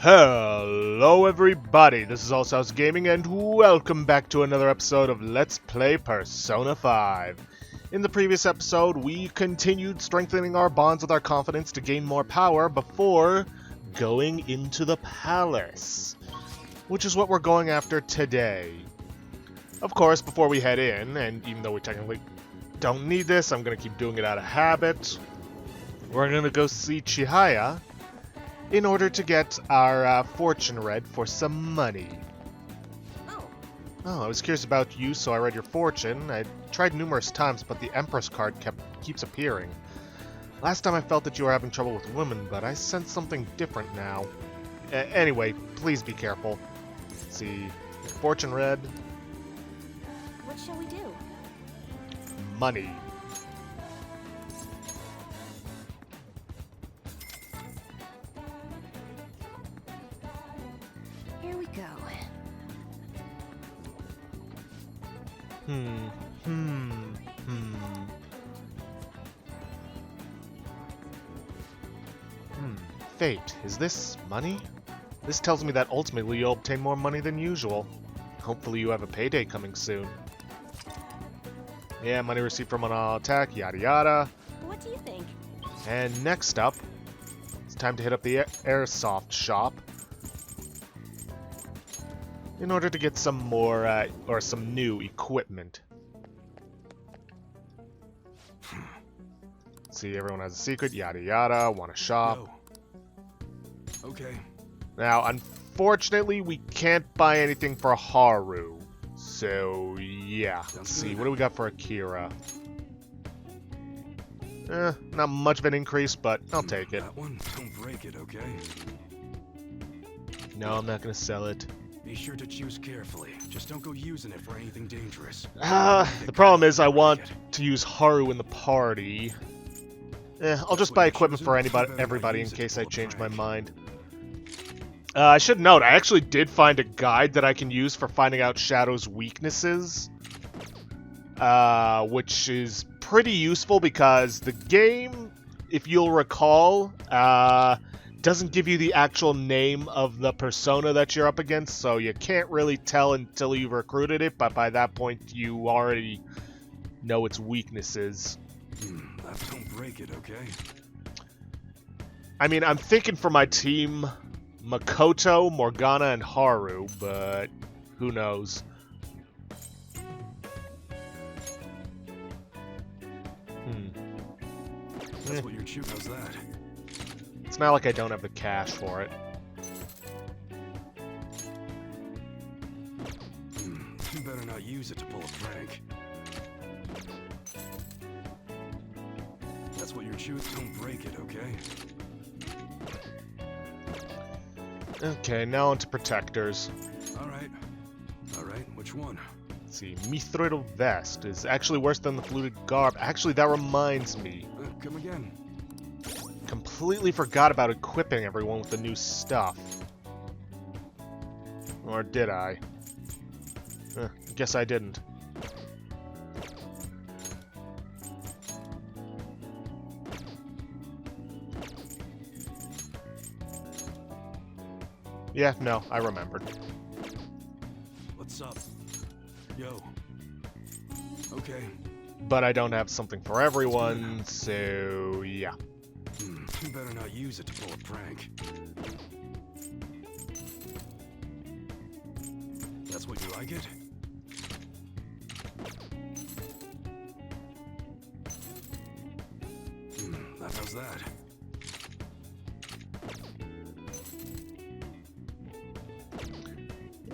Hello everybody, this is AllSouth Gaming and welcome back to another episode of Let's Play Persona 5. In the previous episode, we continued strengthening our bonds with our confidence to gain more power before going into the palace, which is what we're going after today. Of course, before we head in, and even though we technically don't need this, I'm going to keep doing it out of habit, we're going to go see Chihaya in order to get our fortune read for some money. Oh, I was curious about you, so I read your fortune. I tried numerous times, but the Empress card keeps appearing. Last time I felt that you were having trouble with women, but I sense something different now. Anyway, please be careful. Let's see, fortune read. What shall we do? Money. Here we go. Fate. Is this money? This tells me that ultimately you'll obtain more money than usual. Hopefully you have a payday coming soon. Yeah, money received from an attack, yada yada. What do you think? And next up, it's time to hit up the airsoft shop in order to get some more, or some new equipment. See, everyone has a secret, yada yada, want to shop. No. Okay. Now, unfortunately, we can't buy anything for Haru. So, yeah. Let's see, what do we got for Akira? Not much of an increase, but I'll take it. That one, don't break it, okay? No, I'm not going to sell it. Be sure to choose carefully. Just don't go using it for anything dangerous. The problem is I want to use Haru in the party. I'll just buy equipment for everybody in case I change my mind. I should note, I actually did find a guide that I can use for finding out Shadow's weaknesses. Which is pretty useful because the game, if you'll recall, doesn't give you the actual name of the persona that you're up against, so you can't really tell until you've recruited it, but by that point you already know its weaknesses. Don't break it, okay? I mean, I'm thinking for my team, Makoto, Morgana, and Haru, but who knows? That's what your chew knows that. It's not like I don't have the cash for it. You better not use it to pull a prank. That's what your chew. Don't break it, okay? Okay, now onto protectors. Alright. Alright, which one? Let's see, Mithril Vest is actually worse than the fluted garb. Actually, that reminds me. Come again. Completely forgot about equipping everyone with the new stuff. Or did I? Guess I didn't. Yeah, no, I remembered. What's up? Yo. Okay. But I don't have something for everyone, so yeah. You better not use it to pull a prank. That's what you like it? How's that?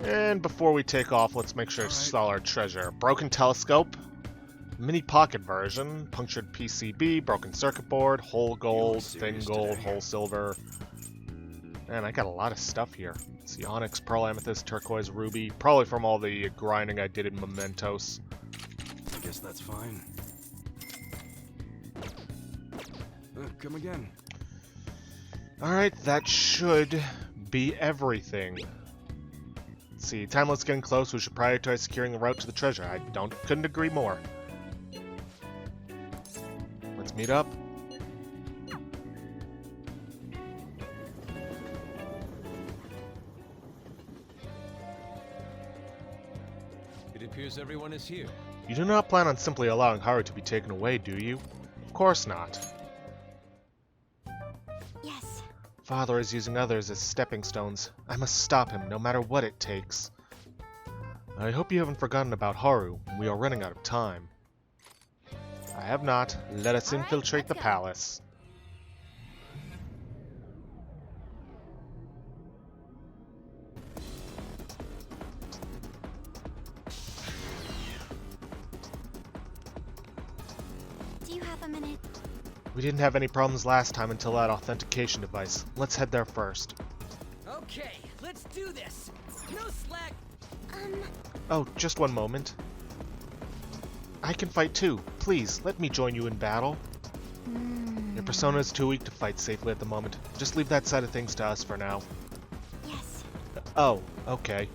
And before we take off, let's make sure to sell our treasure. Broken telescope, mini pocket version, punctured PCB, broken circuit board, whole gold, thin gold, whole silver. Man, I got a lot of stuff here. Let's see, onyx, pearl, amethyst, turquoise, ruby. Probably from all the grinding I did in Mementos. I guess that's fine. Come again. Alright, that should be everything. Let's see, timelet's getting close. We should prioritize securing the route to the treasure. I couldn't agree more. Let's meet up. appears everyone is here. You do not plan on simply allowing Haru to be taken away, do you? Of course not. Yes. Father is using others as stepping stones. I must stop him, no matter what it takes. I hope you haven't forgotten about Haru. We are running out of time. I have not. Let us infiltrate the palace. Do you have a minute? We didn't have any problems last time until that authentication device. Let's head there first. Okay, let's do this. No slack. Oh, just one moment. I can fight too. Please, let me join you in battle. Your persona is too weak to fight safely at the moment. Just leave that side of things to us for now. Yes. Oh, okay.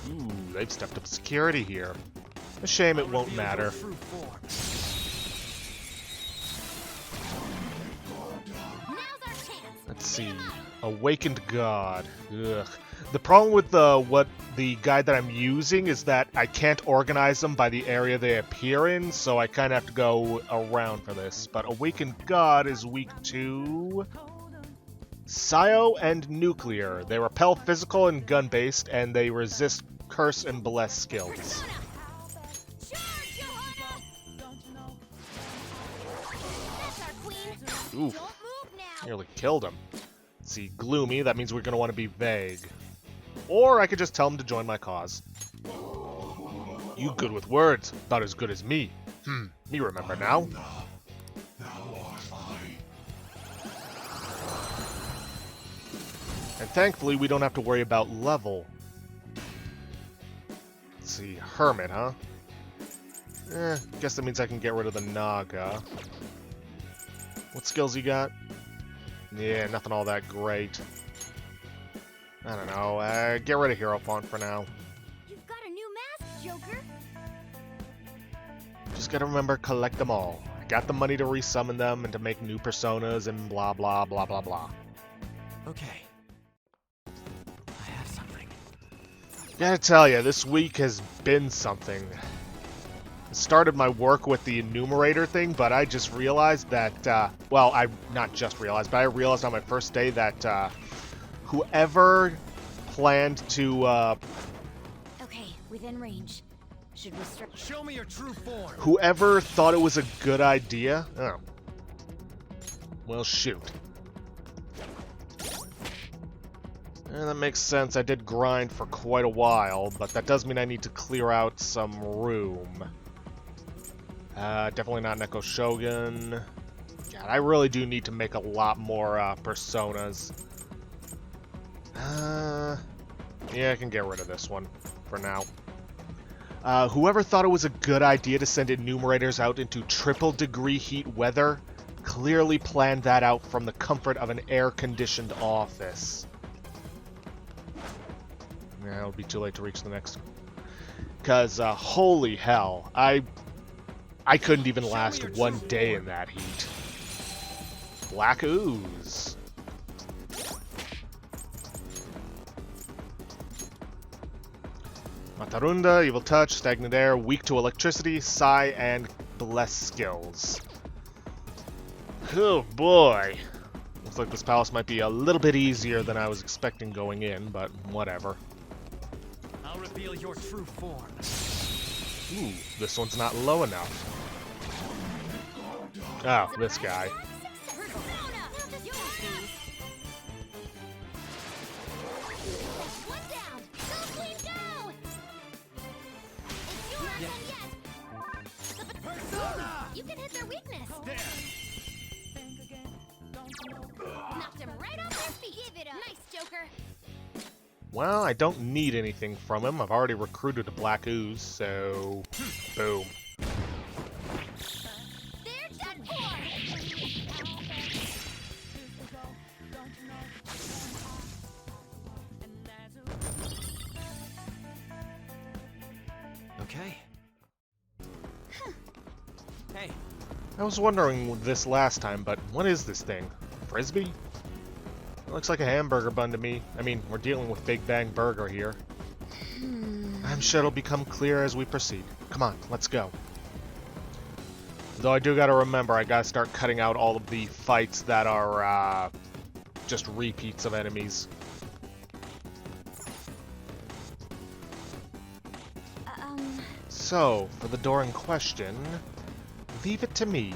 Ooh, they've stepped up security here. A shame it won't matter. True form. Now's our chance. Let's see. Awakened God. Ugh. The problem with the guide that I'm using is that I can't organize them by the area they appear in, so I kind of have to go around for this. But Awakened God is weak to Psio and Nuclear. They repel physical and gun-based, and they resist Curse and Bless skills. Charge, Johanna! That's our queen. Oof. Don't move now. Nearly killed him. Let's see, Gloomy, that means we're going to want to be vague. Or I could just tell him to join my cause. You good with words, about as good as me. Me remember now. And thankfully, we don't have to worry about level. Let's see, Hermit, huh? Guess that means I can get rid of the Naga. What skills you got? Yeah, nothing all that great. I don't know, get rid of Hero Font for now. You've got a new mask, Joker. Just gotta remember, collect them all. I got the money to resummon them and to make new personas and blah blah blah blah blah. Okay. I have something. Gotta tell you, this week has been something. I started my work with the enumerator thing, but I just realized that, well, I not just realized, but I realized on my first day that whoever planned to, Okay, within range. Should we start? Show me your true form. whoever thought it was a good idea, oh, well, shoot. And that makes sense. I did grind for quite a while, but that does mean I need to clear out some room. Definitely not Neko Shogun. God, I really do need to make a lot more personas. Yeah, I can get rid of this one for now. Whoever thought it was a good idea to send enumerators out into triple-degree heat weather clearly planned that out from the comfort of an air-conditioned office. Yeah, it'll be too late to reach the next. Because, holy hell, I couldn't even last one day in that heat. Black Ooze. Matarunda, Evil Touch, Stagnant Air, weak to electricity, Psi, and Bless skills. Oh boy. Looks like this palace might be a little bit easier than I was expecting going in, but whatever. I'll reveal your true form. Ooh, this one's not low enough. Oh, this guy. You can hit their weakness. Knocked him right off their feet. Give it up. Nice, Joker. Well, I don't need anything from him. I've already recruited a Black Ooze, so... boom. They're done for. Okay. Hey, I was wondering this last time, but what is this thing? Frisbee? It looks like a hamburger bun to me. I mean, we're dealing with Big Bang Burger here. I'm sure it'll become clear as we proceed. Come on, let's go. Though I do gotta remember, I gotta start cutting out all of the fights that are, just repeats of enemies. So, for the door in question, leave it to me.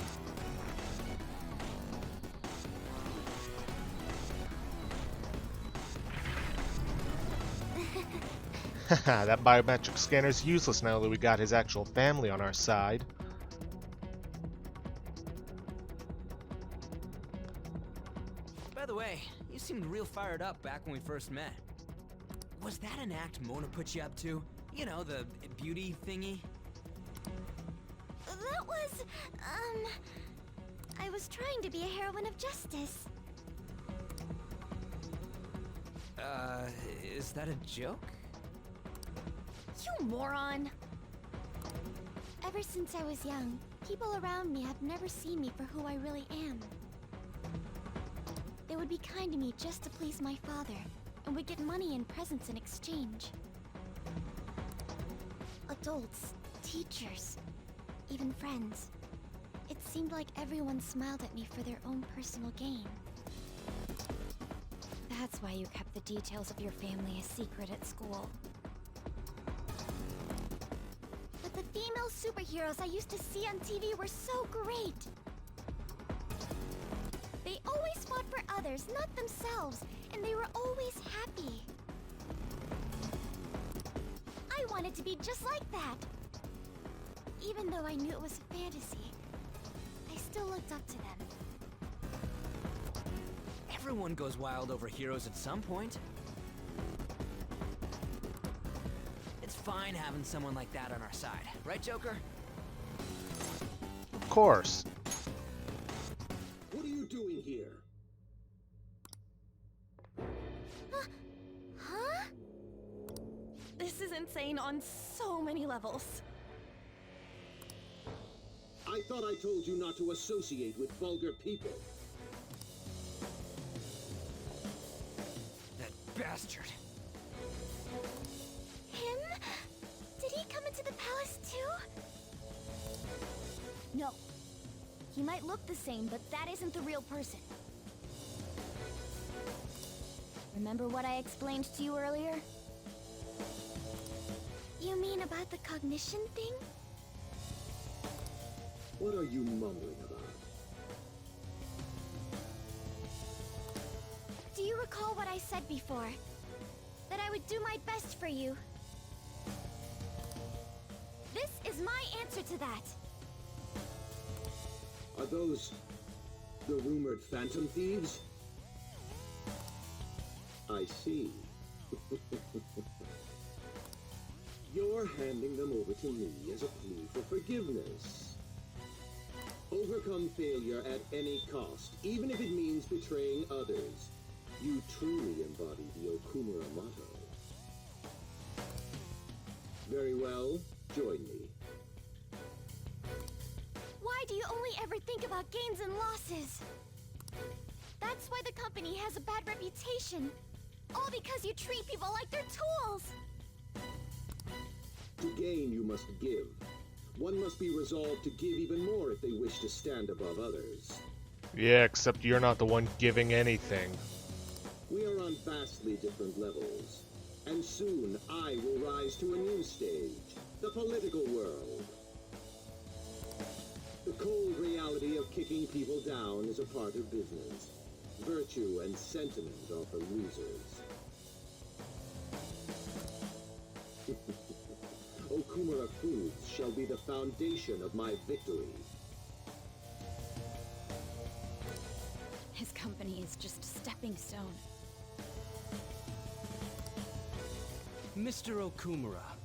Haha, that biometric scanner's useless now that we got his actual family on our side. By the way, you seemed real fired up back when we first met. Was that an act Mona put you up to? You know, the beauty thingy? That was, I was trying to be a heroine of justice. Is that a joke? You moron! Ever since I was young, people around me have never seen me for who I really am. They would be kind to me just to please my father, and would get money and presents in exchange. Adults, teachers, even friends. It seemed like everyone smiled at me for their own personal gain. That's why you kept the details of your family a secret at school. But the female superheroes I used to see on TV were so great. They always fought for others, not themselves, and they were always happy. I wanted to be just like that. Even though I knew it was a fantasy, I still looked up to them. Everyone goes wild over heroes at some point. It's fine having someone like that on our side, right, Joker? Of course. What are you doing here? Huh? This is insane on so many levels. I thought I told you not to associate with vulgar people. That bastard. Him? Did he come into the palace too? No. He might look the same, but that isn't the real person. Remember what I explained to you earlier? You mean about the cognition thing? What are you mumbling about? Do you recall what I said before? That I would do my best for you. This is my answer to that. Are those the rumored phantom thieves? I see. You're handing them over to me as a plea for forgiveness. Overcome failure at any cost, even if it means betraying others. You truly embody the Okumura motto. Very well, join me. Why do you only ever think about gains and losses? That's why the company has a bad reputation. All because you treat people like they're tools! To gain, you must give. One must be resolved to give even more if they wish to stand above others. Yeah, except you're not the one giving anything. We are on vastly different levels, and soon I will rise to a new stage, the political world. The cold reality of kicking people down is a part of business. Virtue and sentiment are for losers. Okumura Foods shall be the foundation of my victory. His company is just a stepping stone. Mr. Okumura,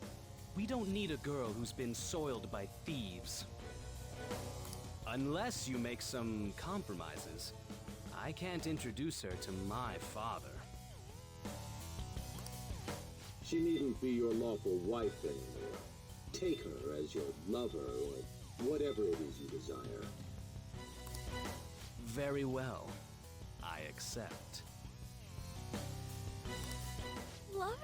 we don't need a girl who's been soiled by thieves. Unless you make some compromises, I can't introduce her to my father. She needn't be your lawful wife anymore. Take her as your lover or whatever it is you desire. Very well. I accept. Lover?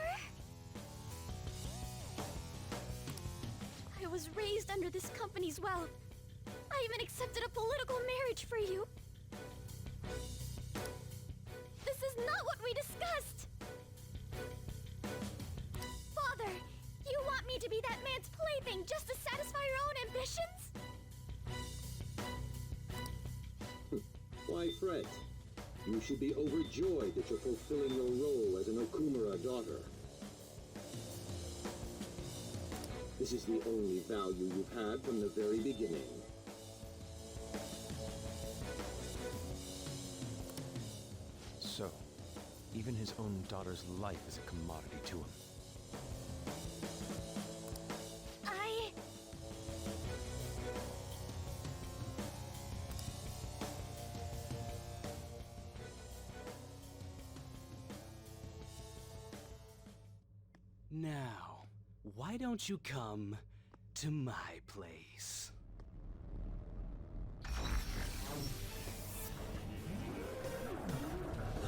I was raised under this company's wealth. I even accepted a political marriage for you. This is not what we discussed! Father, you want me to be that man's plaything just to satisfy your own ambitions? Why fret? You should be overjoyed that you're fulfilling your role as an Okumura daughter. This is the only value you've had from the very beginning. So, even his own daughter's life is a commodity to him. Now, why don't you come to my place?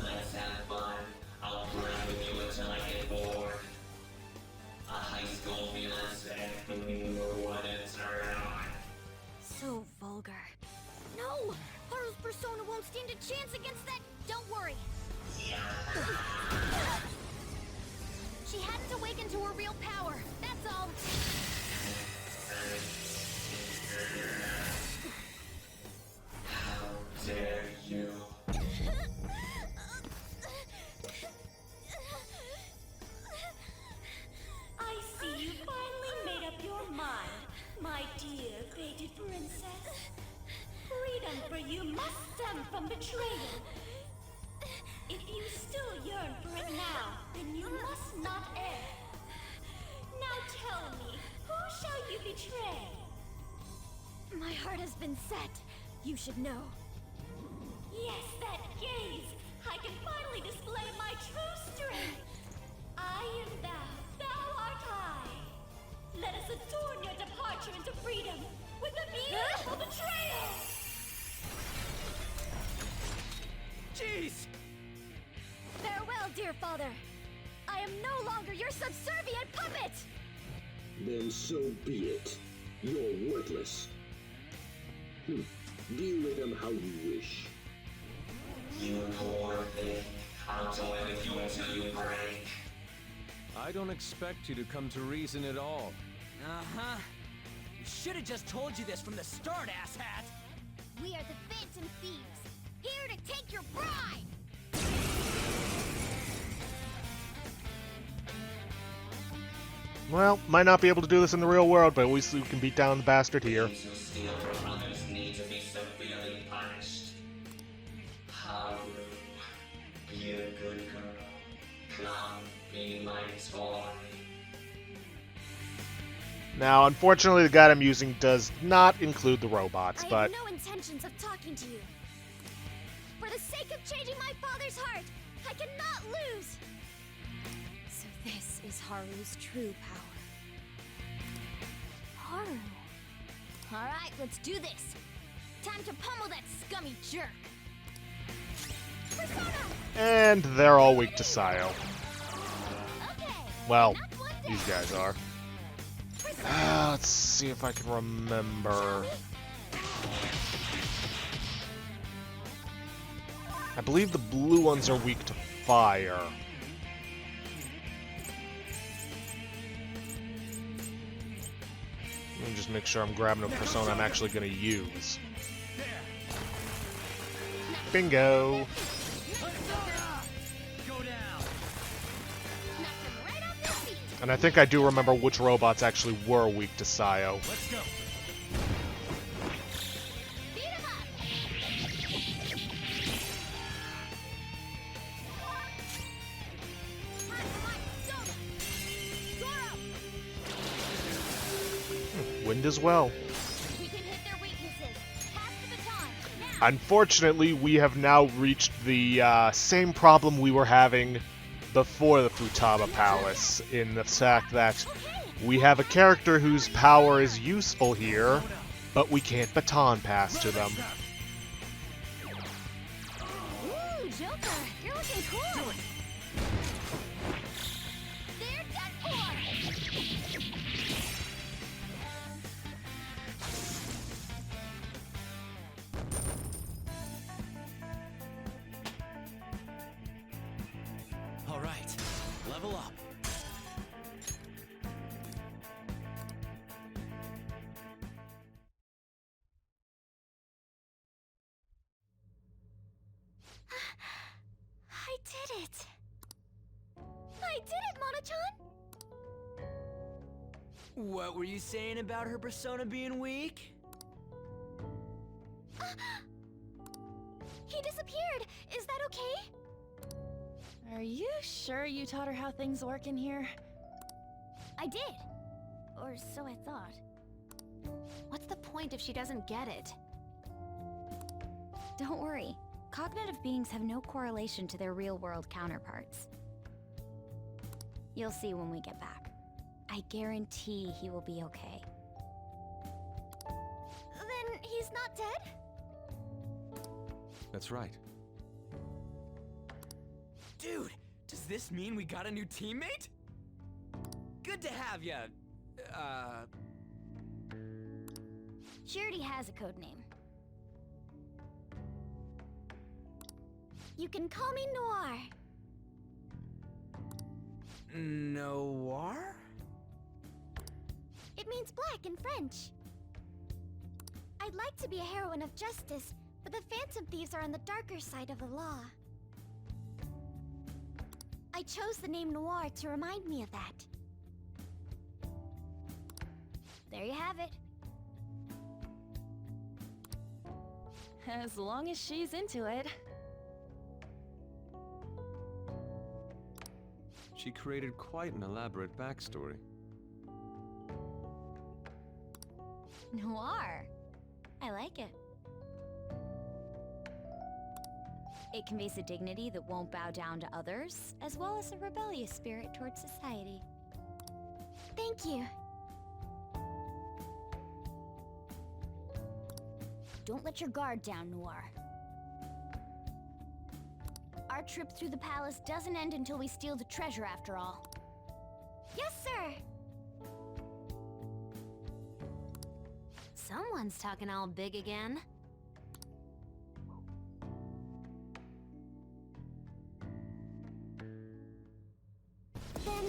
Let's have fun. I'll play with you until I get bored. A high school feels when it's around. So vulgar. No! Haru's persona won't stand a chance against that. Don't worry. She hadn't awakened to her real power. That's all. How dare you? I see you finally made up your mind, my dear fated princess. Freedom for you must stem from betrayal. If you still yearn for it now, then you must not err. Now tell me, who shall you betray? My heart has been set. You should know. Yes, that gaze! I can finally display my true strength! I am thou, thou art I! Let us adorn your departure into freedom with a beautiful betrayal! Jeez! Farewell, dear father. I am no longer your subservient puppet! Then so be it. You're worthless. Deal with them how you wish. You poor thing. I'll toy with you until you break. I don't expect you to come to reason at all. Uh-huh. We should have just told you this from the start, asshat! We are the Phantom Thieves, here to take your bride! Well, might not be able to do this in the real world, but at least we can beat down the bastard here. Those who steal from others need to be severely punished. Haru, be a good girl. Come, be my toy. Now, unfortunately, the guide I'm using does not include the robots, I but... have no intentions of talking to you. For the sake of changing my father's heart, I cannot lose! So this is Haru's true power. Haru. Alright, let's do this. Time to pummel that scummy jerk. Persona! And they're all weak to Sayo. Okay. Well, not one these down. guys are. Persona. Let's see if I can remember. I believe the blue ones are weak to fire. Let me just make sure I'm grabbing a persona I'm actually going to use. Bingo! And I think I do remember which robots actually were weak to Sayo. Let's go. Beat him up. Wind as well. We can hit their weaknesses. Pass the baton. Now. Unfortunately, we have now reached the same problem we were having before the Futaba Palace, in the fact that we have a character whose power is useful here, but we can't baton pass to them. Cool. They're done for. All right, level up. I did it. I did it, Mona-chan. What were you saying about her persona being weak? He disappeared. Is that okay? Are you sure you taught her how things work in here? I did. Or so I thought. What's the point if she doesn't get it? Don't worry. Cognitive beings have no correlation to their real-world counterparts. You'll see when we get back. I guarantee he will be okay. Then he's not dead? That's right. Dude, does this mean we got a new teammate? Good to have ya. She already has a code name. You can call me Noir. Noir? It means black in French. I'd like to be a heroine of justice, but the Phantom Thieves are on the darker side of the law. I chose the name Noir to remind me of that. There you have it. As long as she's into it. She created quite an elaborate backstory. Noir. I like it. It conveys a dignity that won't bow down to others, as well as a rebellious spirit towards society. Thank you. Don't let your guard down, Noir. Our trip through the palace doesn't end until we steal the treasure, after all. Yes, sir! Someone's talking all big again. Then...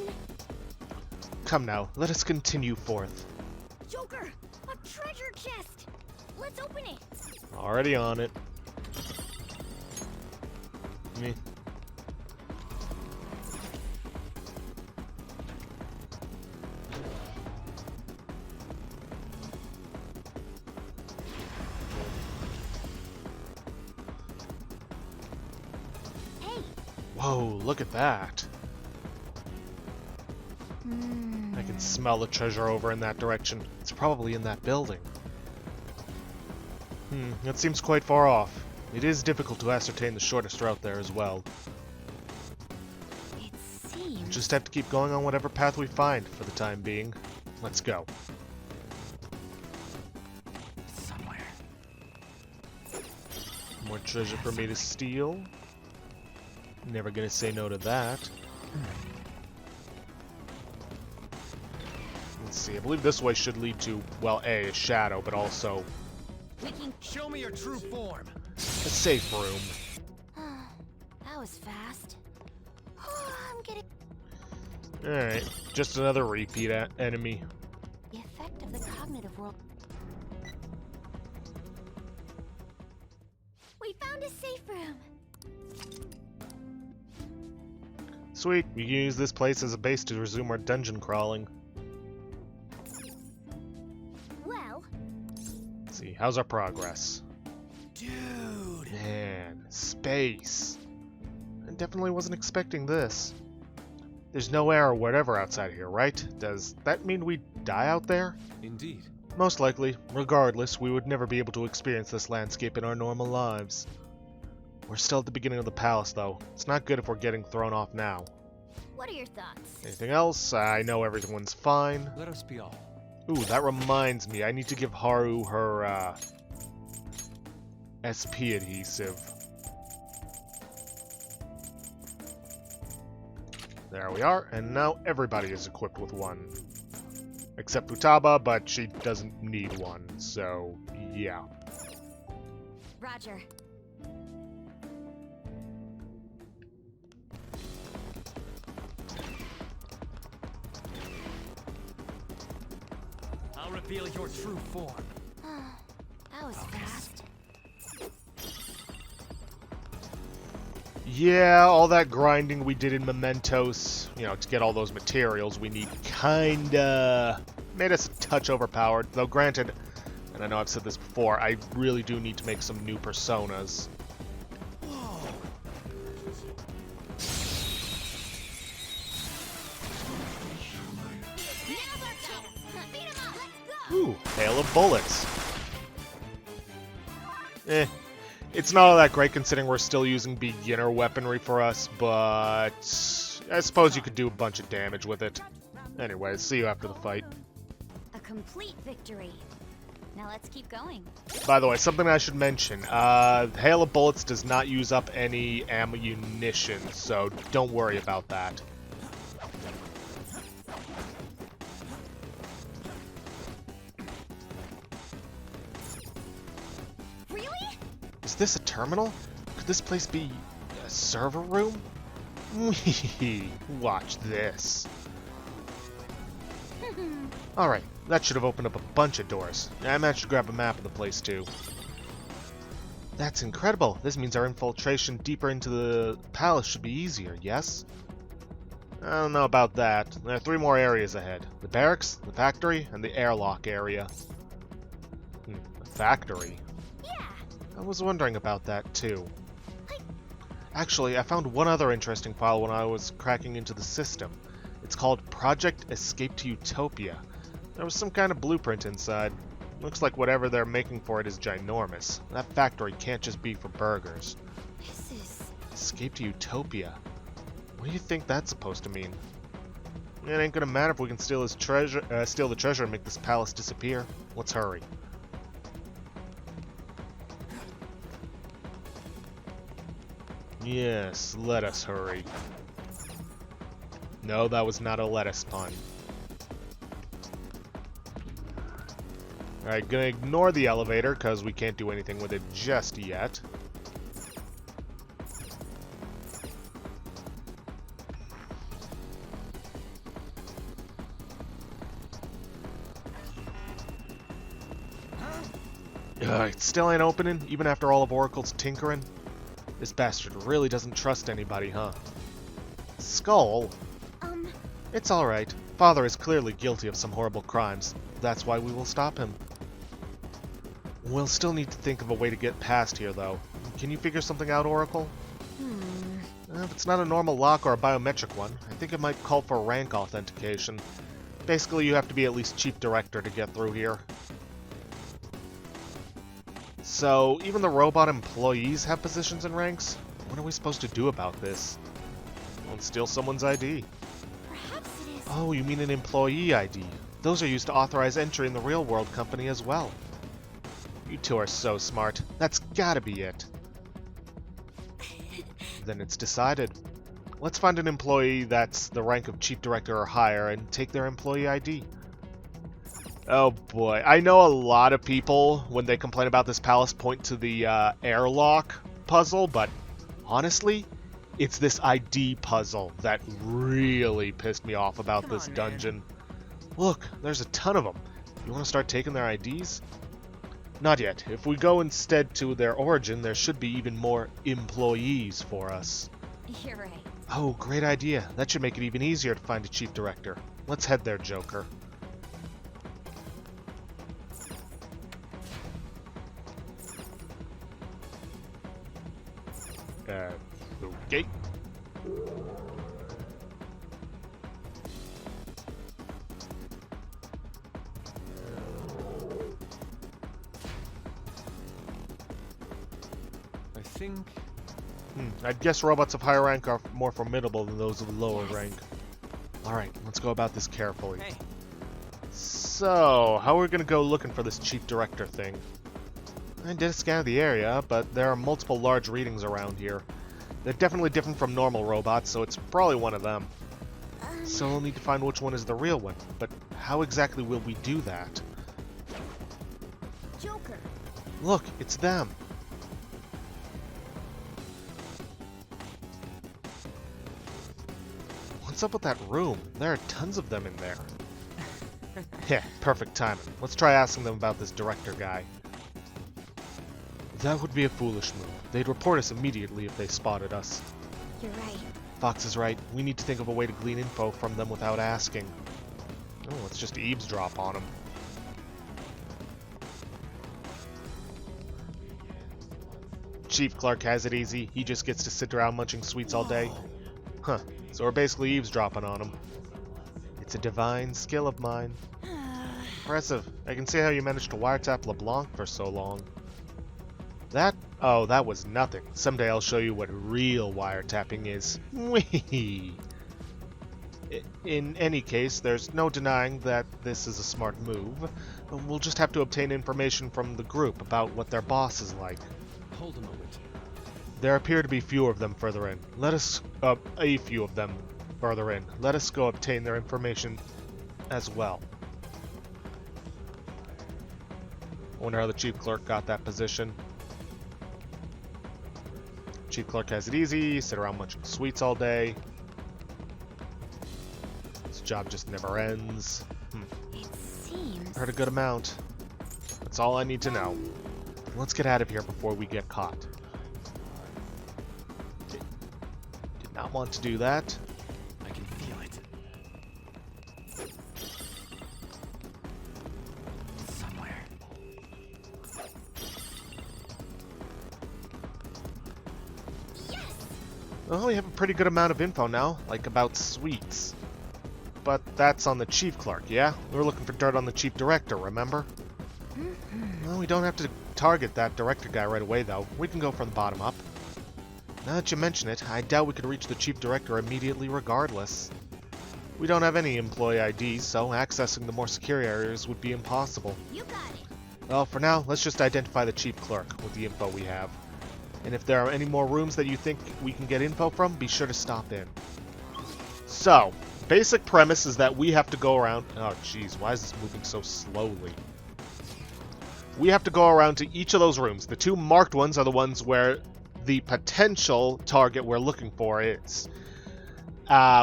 Come now, let us continue forth. Joker! A treasure chest! Let's open it! Already on it. Me. Hey! Whoa, look at that. I can smell the treasure over in that direction. It's probably in that building. That seems quite far off. It is difficult to ascertain the shortest route there as well. It seems... Just have to keep going on whatever path we find for the time being. Let's go. Somewhere. More treasure for me to steal. Never gonna say no to that. Let's see, I believe this way should lead to, well, a shadow, but also We can... Show me your true form. a safe room. That was fast. I'm getting... Alright, just another repeat enemy. The effect of the cognitive world. We found a safe room. Sweet, we can use this place as a base to resume our dungeon crawling. Well, Let's see, how's our progress? Dude! Man, space. I definitely wasn't expecting this. There's no air or whatever outside here, right? Does that mean we die out there? Indeed. Most likely. Regardless, we would never be able to experience this landscape in our normal lives. We're still at the beginning of the palace, though. It's not good if we're getting thrown off now. what are your thoughts? Anything else? I know everyone's fine. Let us be all. Ooh, that reminds me. I need to give Haru her, SP adhesive. There we are, and now everybody is equipped with one. Except Futaba, but she doesn't need one, so yeah. Roger. I'll reveal your true form. That was fast. Yeah, all that grinding we did in Mementos, you know, to get all those materials we need, kinda made us a touch overpowered. Though granted, and I know I've said this before, I really do need to make some new personas. Ooh, hail of bullets. It's not all that great considering we're still using beginner weaponry for us, but I suppose you could do a bunch of damage with it. Anyways, see you after the fight. A complete victory. Now let's keep going. By the way, something I should mention, Hail of Bullets does not use up any ammunition, so don't worry about that. Really? Is this a terminal? Could this place be a server room? Watch this. Alright, that should have opened up a bunch of doors. I managed to grab a map of the place too. That's incredible. This means our infiltration deeper into the palace should be easier, yes? I don't know about that. There are 3 more areas ahead. The barracks, the factory, and the airlock area. The factory? Yeah. I was wondering about that too. Actually, I found one other interesting file when I was cracking into the system. It's called Project Escape to Utopia. There was some kind of blueprint inside. Looks like whatever they're making for it is ginormous. That factory can't just be for burgers. This is... Escape to Utopia? What do you think that's supposed to mean? It ain't gonna matter if we can steal his treasure, steal the treasure and make this palace disappear. Let's hurry. Yes, let us hurry. No, that was not a lettuce pun. Alright, gonna ignore the elevator, because we can't do anything with it just yet. It still ain't opening, even after all of Oracle's tinkering. This bastard really doesn't trust anybody, huh? Skull? It's alright. Father is clearly guilty of some horrible crimes. That's why we will stop him. We'll still need to think of a way to get past here, though. Can you figure something out, Oracle? If it's not a normal lock or a biometric one, I think it might call for rank authentication. Basically, you have to be at least Chief Director to get through here. So, even the robot employees have positions and ranks? What are we supposed to do about this? Won't steal someone's ID. Perhaps it is... Oh, you mean an employee ID. Those are used to authorize entry in the real-world company as well. You two are so smart. That's gotta be it. Then it's decided. Let's find an employee that's the rank of Chief Director or higher and take their employee ID. Oh boy, I know a lot of people, when they complain about this palace, point to the airlock puzzle, but honestly, it's this ID puzzle that really pissed me off about this dungeon. Look, there's a ton of them. You want to start taking their IDs? Not yet. If we go instead to their origin, there should be even more employees for us. You're right. Oh, great idea. That should make it even easier to find a Chief Director. Let's head there, Joker. Okay. I think... I'd guess robots of higher rank are more formidable than those of lower rank. Alright, let's go about this carefully. Hey. So, how are we gonna go looking for this Chief Director thing? I did a scan of the area, but there are multiple large readings around here. They're definitely different from normal robots, so it's probably one of them. So we'll need to find which one is the real one. But how exactly will we do that? Joker. Look, it's them. What's up with that room? There are tons of them in there. Yeah, perfect timing. Let's try asking them about this director guy. That would be a foolish move. They'd report us immediately if they spotted us. You're right. Fox is right. We need to think of a way to glean info from them without asking. Oh, let's just eavesdrop on them. Chief Clark has it easy. He just gets to sit around munching sweets all day. Huh. So we're basically eavesdropping on him. It's a divine skill of mine. Impressive. I can see how you managed to wiretap LeBlanc for so long. That? Oh, that was nothing. Someday I'll show you what real wiretapping is. Whee! In any case, there's no denying that this is a smart move. We'll just have to obtain information from the group about what their boss is like. Hold a moment. There appear to be few of them further in. A few of them further in. Let us go obtain their information as well. I wonder how the Chief Clerk got that position. Chief Clerk has it easy, sit around munching sweets all day. This job just never ends. It seems... Heard a good amount. That's all I need to know. Let's get out of here before we get caught. Did not want to do that. I can feel it. Somewhere. Well, we have a pretty good amount of info now, like about sweets. But that's on the Chief Clerk, yeah? We were looking for dirt on the Chief Director, remember? Well, we don't have to target that Director guy right away, though. We can go from the bottom up. Now that you mention it, I doubt we could reach the Chief Director immediately regardless. We don't have any employee IDs, so accessing the more secure areas would be impossible. You got it. Well, for now, let's just identify the Chief Clerk with the info we have. And if there are any more rooms that you think we can get info from, be sure to stop in. So, basic premise is that we have to go around... Oh, jeez, why is this moving so slowly? We have to go around to each of those rooms. The two marked ones are the ones where the potential target we're looking for is.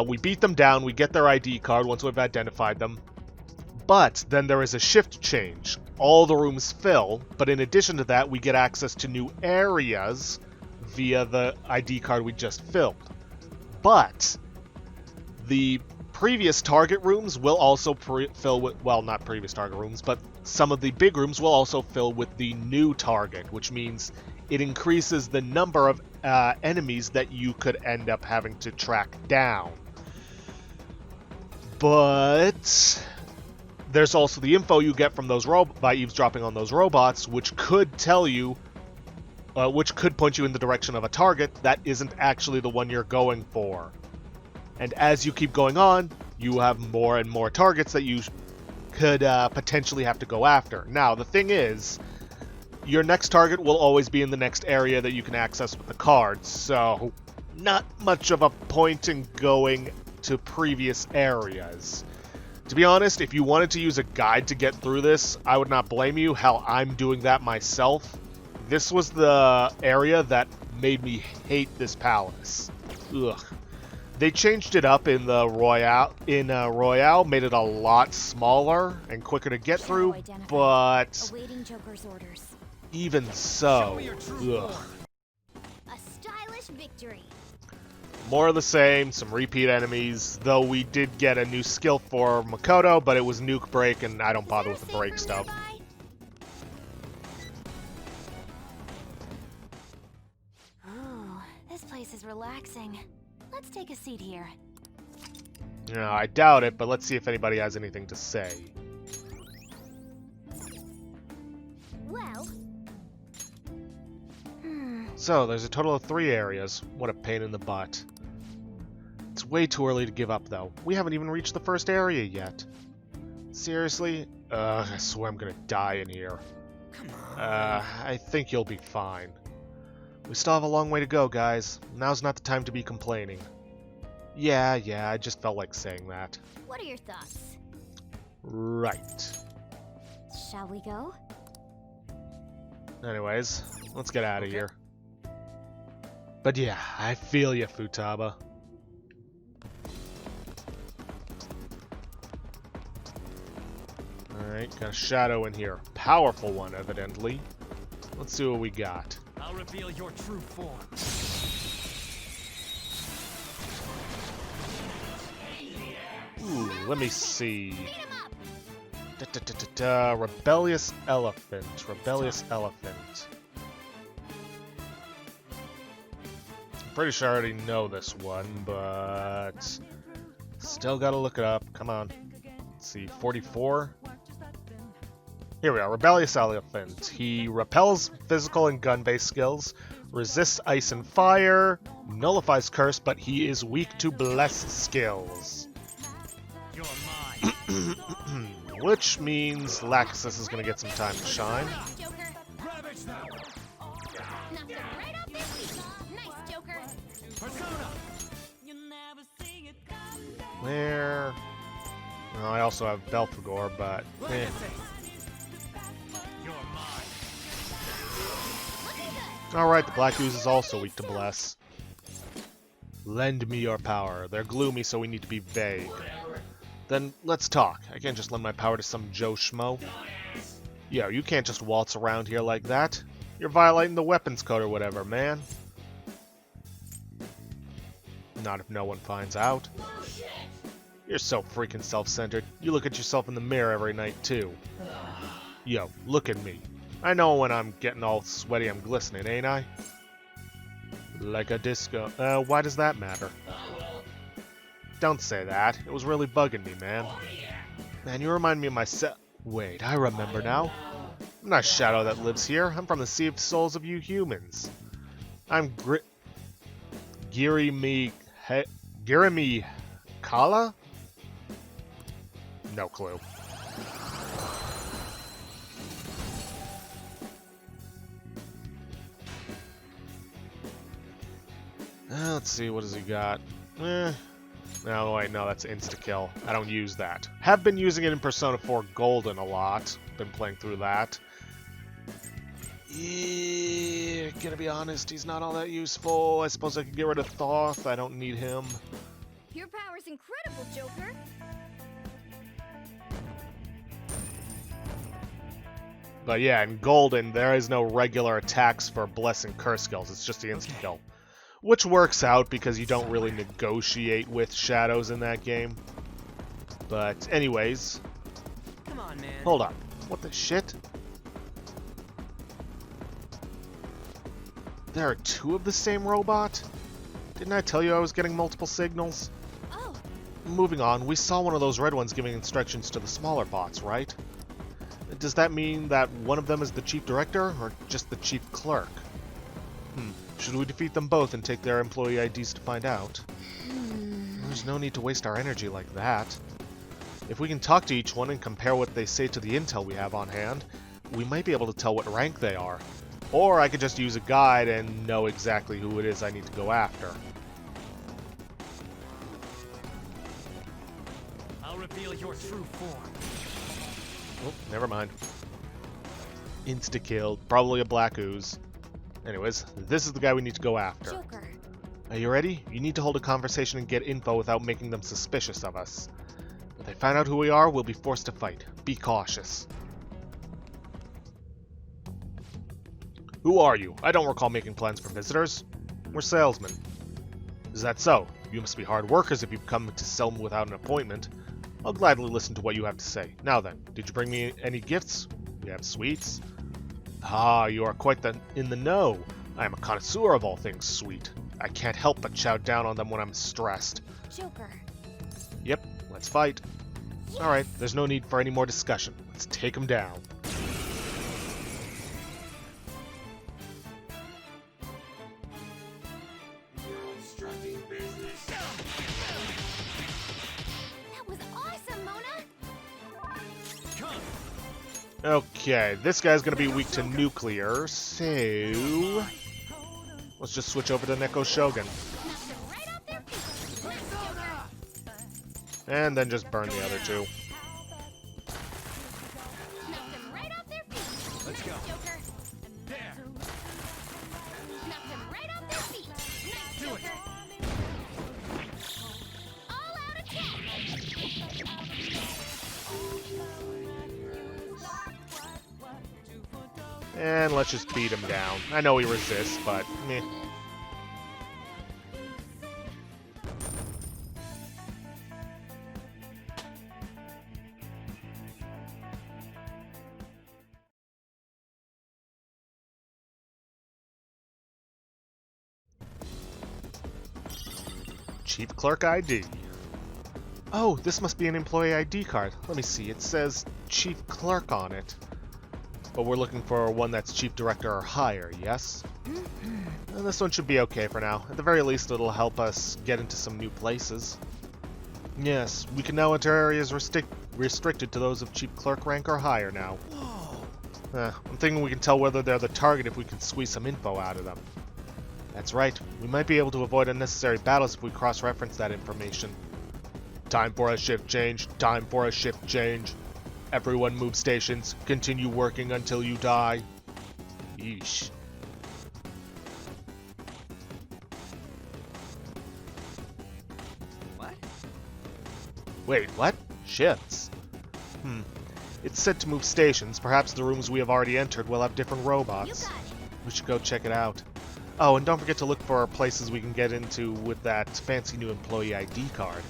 We beat them down, we get their ID card once we've identified them. But then there is a shift change. All the rooms fill, but in addition to that, we get access to new areas via the ID card we just filled. But the previous target rooms will also fill with, well, not previous target rooms, but some of the big rooms will also fill with the new target, which means it increases the number of enemies that you could end up having to track down. But there's also the info you get from those by eavesdropping on those robots, which could tell you, which could point you in the direction of a target that isn't actually the one you're going for. And as you keep going on, you have more and more targets that you could potentially have to go after. Now, the thing is, your next target will always be in the next area that you can access with the cards, so not much of a point in going to previous areas. To be honest, if you wanted to use a guide to get through this, I would not blame you. Hell, I'm doing that myself. This was the area that made me hate this palace. Ugh. They changed it up in the Royale, made it a lot smaller and quicker to get through, but Awaiting Joker's orders. even so, ugh. A stylish victory. More of the same, some repeat enemies, though we did get a new skill for Makoto, but it was nuke break, and I don't bother with the break stuff. Ooh, this place is relaxing. Let's take a seat here. Yeah, I doubt it, but let's see if anybody has anything to say. Well... So, there's a total of 3 areas. What a pain in the butt. It's way too early to give up, though. We haven't even reached the first area yet. Seriously? I swear I'm gonna die in here. Come on. I think you'll be fine. We still have a long way to go, guys. Now's not the time to be complaining. Yeah, I just felt like saying that. What are your thoughts? Right. Shall we go? Anyways, let's get out of here. But yeah, I feel ya, Futaba. Alright, got a shadow in here. Powerful one, evidently. Let's see what we got. I'll reveal your true form. Ooh, let me see. Rebellious elephant. Rebellious elephant. I'm pretty sure I already know this one, but still gotta look it up. Come on. Let's see, 44. Here we are. Rebellious elephant. He repels physical and gun-based skills, resists ice and fire, nullifies curse, but he is weak to bless skills. You're mine. Which means Laxus is going to get some time to shine. Joker. Knocked him right off their feet. Nice, Joker. Persona. Where? Well, I also have Belphegor, but eh. You're mine. Alright, the Black Ooze is also weak to bless. Lend me your power. They're gloomy, so we need to be vague. Then let's talk. I can't just lend my power to some Joe Schmo. Yo, you can't just waltz around here like that. You're violating the weapons code or whatever, man. Not if no one finds out. You're so freaking self-centered. You look at yourself in the mirror every night, too. Yo, look at me. I know when I'm getting all sweaty I'm glistening, ain't I? Like a disco. Why does that matter? Don't say that. It was really bugging me, man. Man, you remind me of myself. Wait, I remember now. I'm not a shadow that lives here. I'm from the Sea of Souls of you humans. I'm Girimi Kala? No clue. Let's see, what has he got? No, wait, no, that's insta-kill. I don't use that. Have been using it in Persona 4 Golden a lot. Been playing through that. Yeah, gonna be honest, he's not all that useful. I suppose I could get rid of Thoth. I don't need him. Your power's incredible, Joker. But yeah, in Golden, there is no regular attacks for Bless and Curse skills. It's just the insta-kill. Which works out because you don't really negotiate with shadows in that game. But anyways. Come on, man. Hold on. What the shit? There are two of the same robot? Didn't I tell you I was getting multiple signals? Oh. Moving on, we saw one of those red ones giving instructions to the smaller bots, right? Does that mean that one of them is the chief director, or just the chief clerk? Should we defeat them both and take their employee IDs to find out? There's no need to waste our energy like that. If we can talk to each one and compare what they say to the intel we have on hand, we might be able to tell what rank they are. Or I could just use a guide and know exactly who it is I need to go after. I'll reveal your true form. Oh, never mind. Insta-killed. Probably a Black Ooze. Anyways, this is the guy we need to go after. Joker. Are you ready? You need to hold a conversation and get info without making them suspicious of us. If they find out who we are, we'll be forced to fight. Be cautious. Who are you? I don't recall making plans for visitors. We're salesmen. Is that so? You must be hard workers if you've come to sell me without an appointment. I'll gladly listen to what you have to say. Now then, did you bring me any gifts? We have sweets. Ah, you are quite in the know. I am a connoisseur of all things sweet. I can't help but chow down on them when I'm stressed. Joker. Yep, let's fight. Alright, there's no need for any more discussion. Let's take him down. That was awesome, Mona. Okay, this guy's gonna be weak to nuclear, so let's just switch over to Neko Shogun. Knocked him right off their feet. Nice, Joker. And then just burn the other two. Knock them right off their feet. Let's go. Joker. There. Knock them right off their feet. Nice, Do it. Joker. All out attack. And let's just beat him down. I know he resists, but meh. Chief Clerk ID. Oh, this must be an employee ID card. Let me see. It says Chief Clerk on it. But we're looking for one that's Chief Director or higher, yes? And this one should be okay for now. At the very least, it'll help us get into some new places. Yes, we can now enter areas restricted to those of Chief Clerk rank or higher now. I'm thinking we can tell whether they're the target if we can squeeze some info out of them. That's right. We might be able to avoid unnecessary battles if we cross-reference that information. Time for a shift change. Time for a shift change. Everyone move stations. Continue working until you die. Yeesh. What? Wait, what? Shifts? It's said to move stations. Perhaps the rooms we have already entered will have different robots. You got it. We should go check it out. Oh, and don't forget to look for places we can get into with that fancy new employee ID card.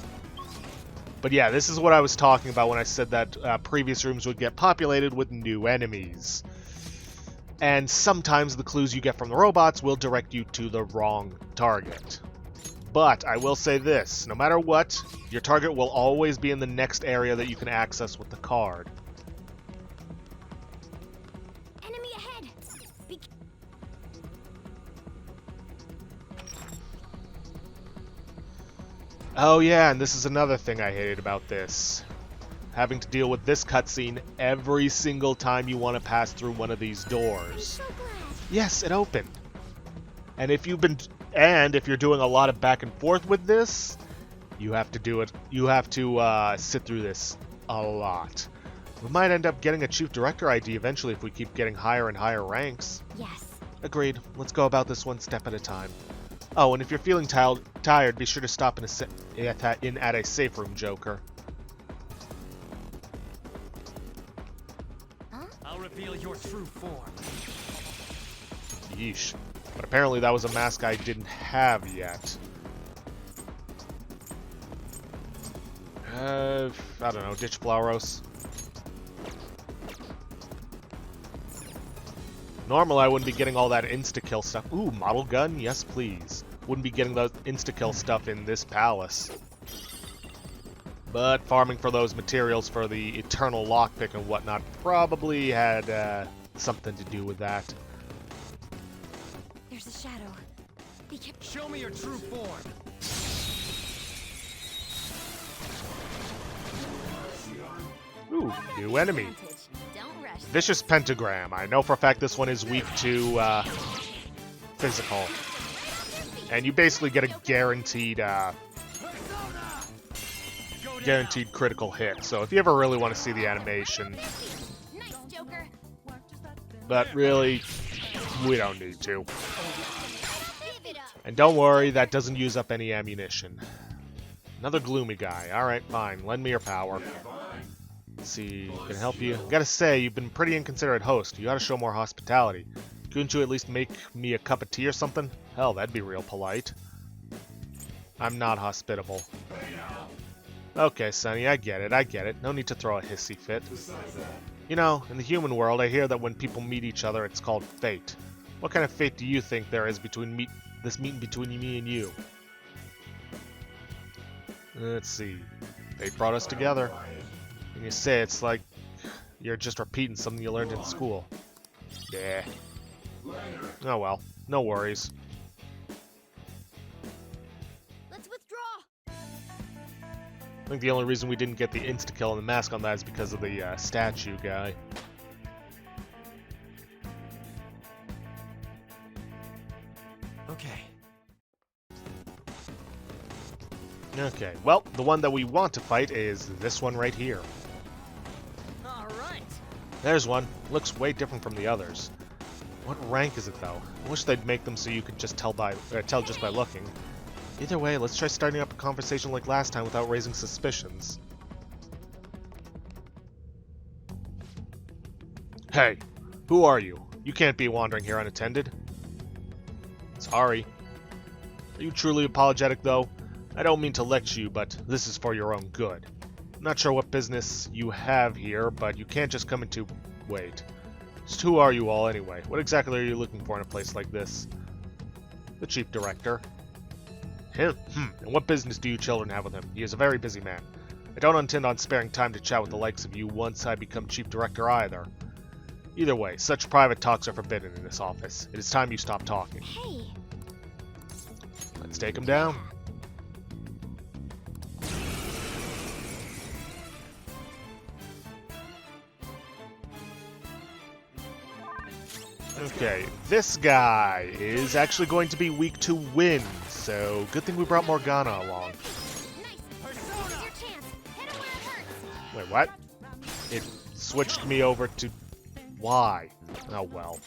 But yeah, this is what I was talking about when I said that previous rooms would get populated with new enemies. And sometimes the clues you get from the robots will direct you to the wrong target. But I will say this, no matter what, your target will always be in the next area that you can access with the card. Enemy ahead. Oh yeah, and this is another thing I hated about this. Having to deal with this cutscene every single time you want to pass through one of these doors. So glad. Yes, it opened. And if you're doing a lot of back and forth with this, you have to do it. You have to sit through this a lot. We might end up getting a Chief Director ID eventually if we keep getting higher and higher ranks. Yes. Agreed. Let's go about this one step at a time. Oh, and if you're feeling tired, be sure to stop in at a safe room, Joker. I'll reveal your true form. Yeesh. But apparently that was a mask I didn't have yet. I don't know, ditch Flauros. Normally I wouldn't be getting all that insta-kill stuff. Ooh, model gun? Yes, please. Wouldn't be getting the insta-kill stuff in this palace. But farming for those materials for the eternal lockpick and whatnot probably had something to do with that. There's a shadow. Be careful. Show me your true form. Ooh, new enemy. Don't rush. Vicious Pentagram. I know for a fact this one is weak to physical. And you basically get a guaranteed critical hit. So if you ever really want to see the animation, Nice, Joker. but really, we don't need to. Give it up. And don't worry, that doesn't use up any ammunition. Another gloomy guy. Alright, fine. Lend me your power. Let's see, can I help you? Gotta say, you've been pretty inconsiderate host. You gotta show more hospitality. Couldn't you at least make me a cup of tea or something? Hell, that'd be real polite. I'm not hospitable. Okay, Sonny, I get it. No need to throw a hissy fit. You know, in the human world, I hear that when people meet each other, it's called fate. What kind of fate do you think there is between this meeting between me and you? Let's see. Fate brought us together. And you say it's like you're just repeating something you learned in school. Yeah. Oh well, no worries. Let's withdraw. I think the only reason we didn't get the insta-kill and the mask on that is because of the statue guy. Okay. Okay, well, the one that we want to fight is this one right here. All right. There's one. Looks way different from the others. What rank is it, though? I wish they'd make them so you could just tell just by looking. Either way, let's try starting up a conversation like last time without raising suspicions. Hey, who are you? You can't be wandering here unattended. Sorry. Are you truly apologetic, though? I don't mean to lecture you, but this is for your own good. I'm not sure what business you have here, but you can't just come into... Wait. Just who are you all, anyway? What exactly are you looking for in a place like this? The chief director. Him? And what business do you children have with him? He is a very busy man. I don't intend on sparing time to chat with the likes of you once I become chief director either. Either way, such private talks are forbidden in this office. It is time you stop talking. Hey. Let's take him down. Okay, this guy is actually going to be weak to wind, so good thing we brought Morgana along. Wait, what? It switched me over to... Why? Oh well.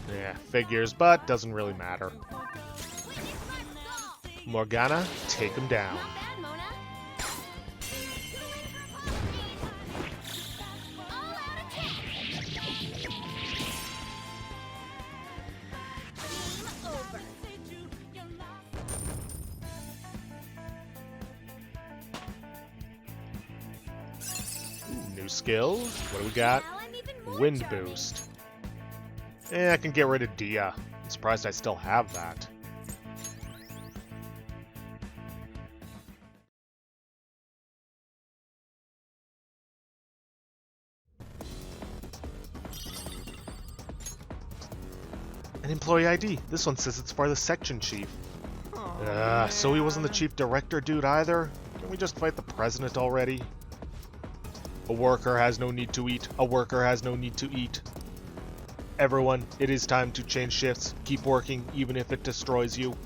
Yeah, figures, but doesn't really matter. Morgana, take him down. New skill. What do we got? Wind boost. I can get rid of Dia. I'm surprised I still have that. An employee ID. This one says it's for the section chief. So he wasn't the chief director dude either? Can we just fight the president already? A worker has no need to eat. A worker has no need to eat. Everyone, it is time to change shifts. Keep working, even if it destroys you.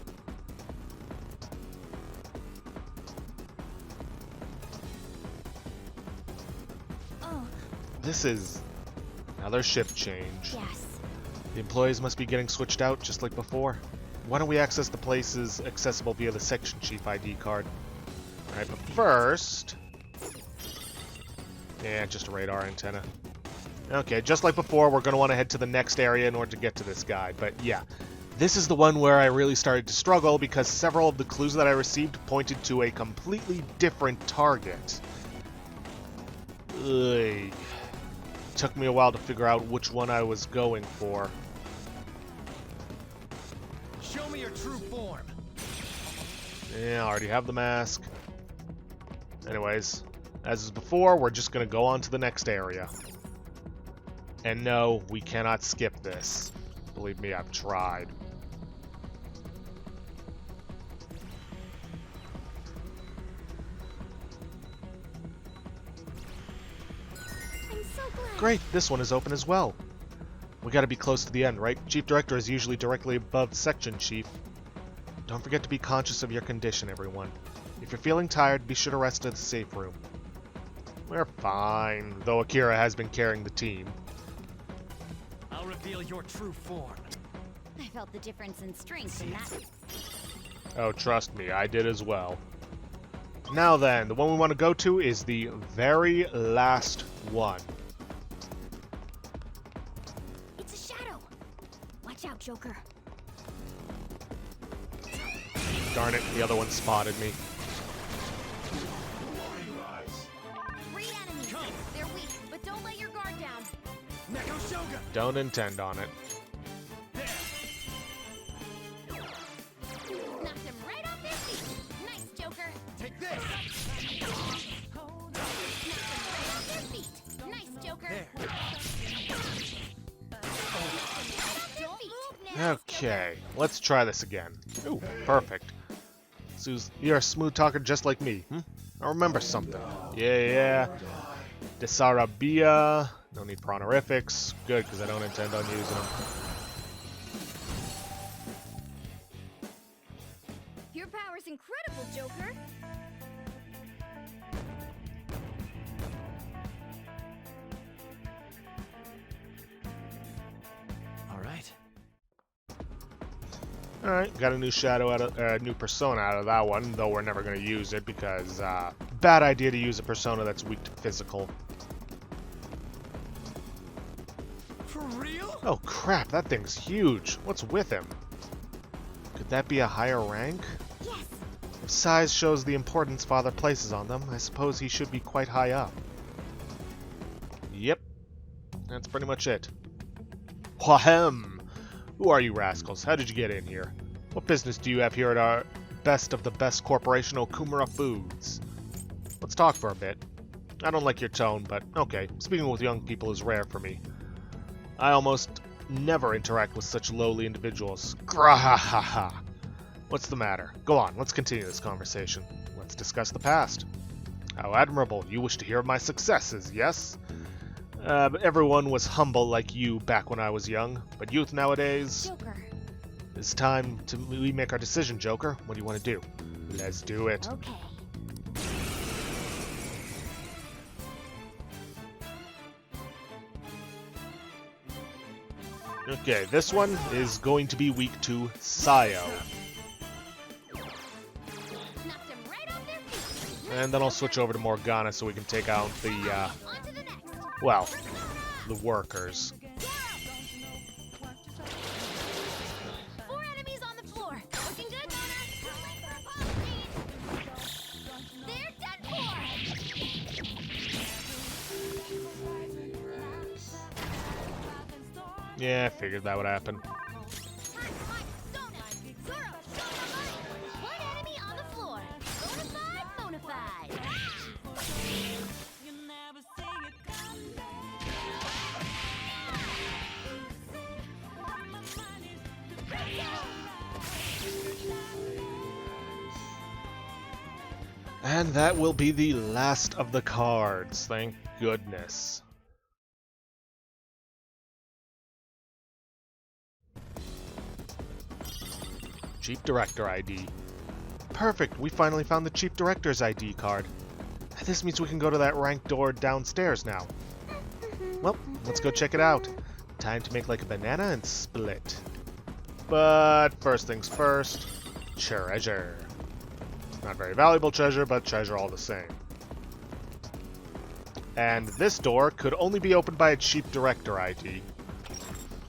Oh. This is another shift change. Yes. The employees must be getting switched out just like before. Why don't we access the places accessible via the section chief ID card? Alright, but first... Yeah, just a radar antenna. Okay, just like before, we're going to want to head to the next area in order to get to this guy. But yeah, this is the one where I really started to struggle because several of the clues that I received pointed to a completely different target. Ugh. Took me a while to figure out which one I was going for. Show me your true form. Yeah, I already have the mask. Anyways, as is before, we're just going to go on to the next area. And no, we cannot skip this. Believe me, I've tried. I'm so glad. Great, this one is open as well. We gotta be close to the end, right? Chief Director is usually directly above Section Chief. Don't forget to be conscious of your condition, everyone. If you're feeling tired, be sure to rest in the safe room. We're fine, though Akira has been carrying the team. I'll reveal your true form. I felt the difference in strength in that. Oh, trust me, I did as well. Now then, the one we want to go to is the very last one. It's a shadow. Watch out, Joker. Darn it, the other one spotted me. 3 enemies. They're weak, but don't let your guard down. Neko Shogun. Don't intend on it. Knocked them right off their feet. Nice, Joker. Take this. Knocked them right off their feet. Nice, Joker. There. Knocked them right off their feet. Okay, let's try this again. Ooh, perfect. Suze, you're a smooth talker just like me, I remember something. Yeah. Desarabia. No need for honorifics. Good, because I don't intend on using them. Your power's incredible, Joker. All right. Alright, got a new shadow out of new persona out of that one, though we're never going to use it because bad idea to use a persona that's weak to physical. For real? Oh crap, that thing's huge. What's with him? Could that be a higher rank? Yes. If size shows the importance Father places on them, I suppose he should be quite high up. Yep. That's pretty much it. Wahem! Who are you rascals? How did you get in here? What business do you have here at our best of the best corporation, Okumura Foods? Let's talk for a bit. I don't like your tone, but okay, speaking with young people is rare for me. I almost never interact with such lowly individuals. Grahahaha! What's the matter? Go on, let's continue this conversation. Let's discuss the past. How admirable. You wish to hear of my successes, yes? But everyone was humble like you back when I was young. But youth nowadays... Joker. It's time to we make our decision, Joker. What do you want to do? Let's do it. Okay. Okay, this one is going to be weak to Sayo. Knocked him right off their feet. And then I'll switch over to Morgana so we can take out the, On to the next. well, the workers. 4 enemies on the floor. Looking good, Mona. They're done for. Yeah, I figured that would happen. One enemy on the floor. Bonafide. And that will be the last of the cards, thank goodness. Chief Director ID. Perfect, we finally found the Chief Director's ID card. This means we can go to that ranked door downstairs now. Well, let's go check it out. Time to make like a banana and split. But first things first, treasure. Not very valuable treasure, but treasure all the same. And this door could only be opened by a Chief Director ID.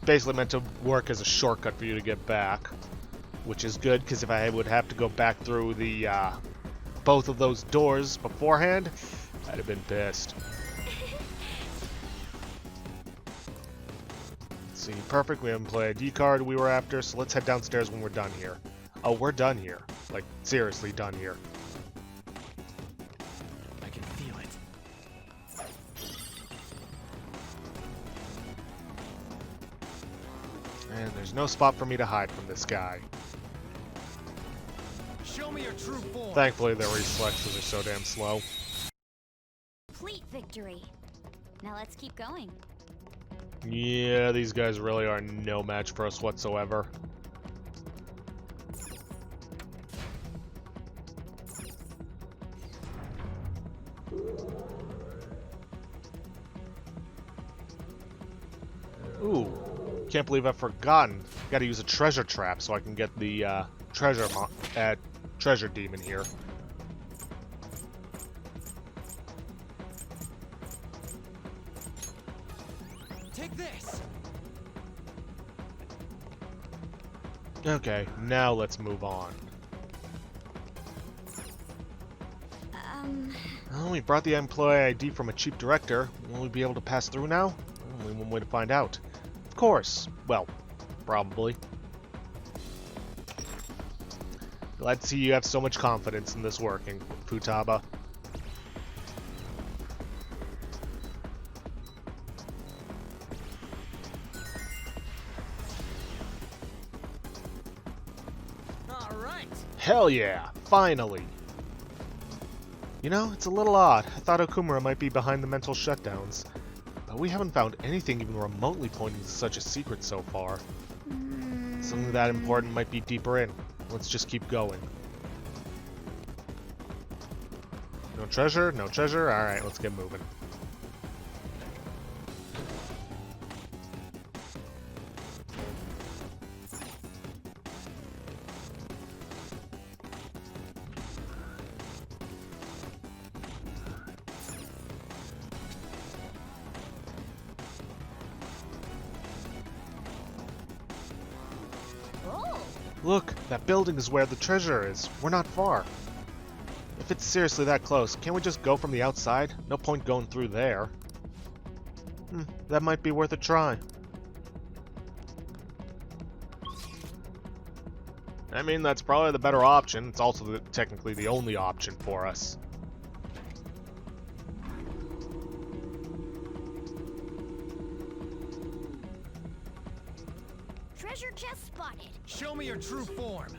Basically meant to work as a shortcut for you to get back. Which is good, because if I would have to go back through the both of those doors beforehand, I'd have been pissed. Let's see, perfect. We haven't played a D card we were after, so let's head downstairs when we're done here. Oh, we're done here. Like, seriously done here. I can feel it. And there's no spot for me to hide from this guy. Show me your true form. Thankfully, their reflexes are so damn slow. Complete victory. Now let's keep going. Yeah, these guys really are no match for us whatsoever. Ooh, can't believe I've forgotten. Gotta use a treasure trap so I can get the treasure demon here. Take this. Okay, now let's move on. Oh, we brought the employee ID from a chief director. Will we be able to pass through now? Only one way to find out. Of course. Well, probably. Glad to see you have so much confidence in this working, Futaba. Hell yeah, finally! You know, it's a little odd. I thought Okumura might be behind the mental shutdowns. But we haven't found anything even remotely pointing to such a secret so far. Something that important might be deeper in. Let's just keep going. No treasure? No treasure? Alright, let's get moving. Look, that building is where the treasure is. We're not far. If it's seriously that close, can't we just go from the outside? No point going through there. That might be worth a try. I mean, that's probably the better option. It's also technically the only option for us. Treasure chest spotted. Show me your true form.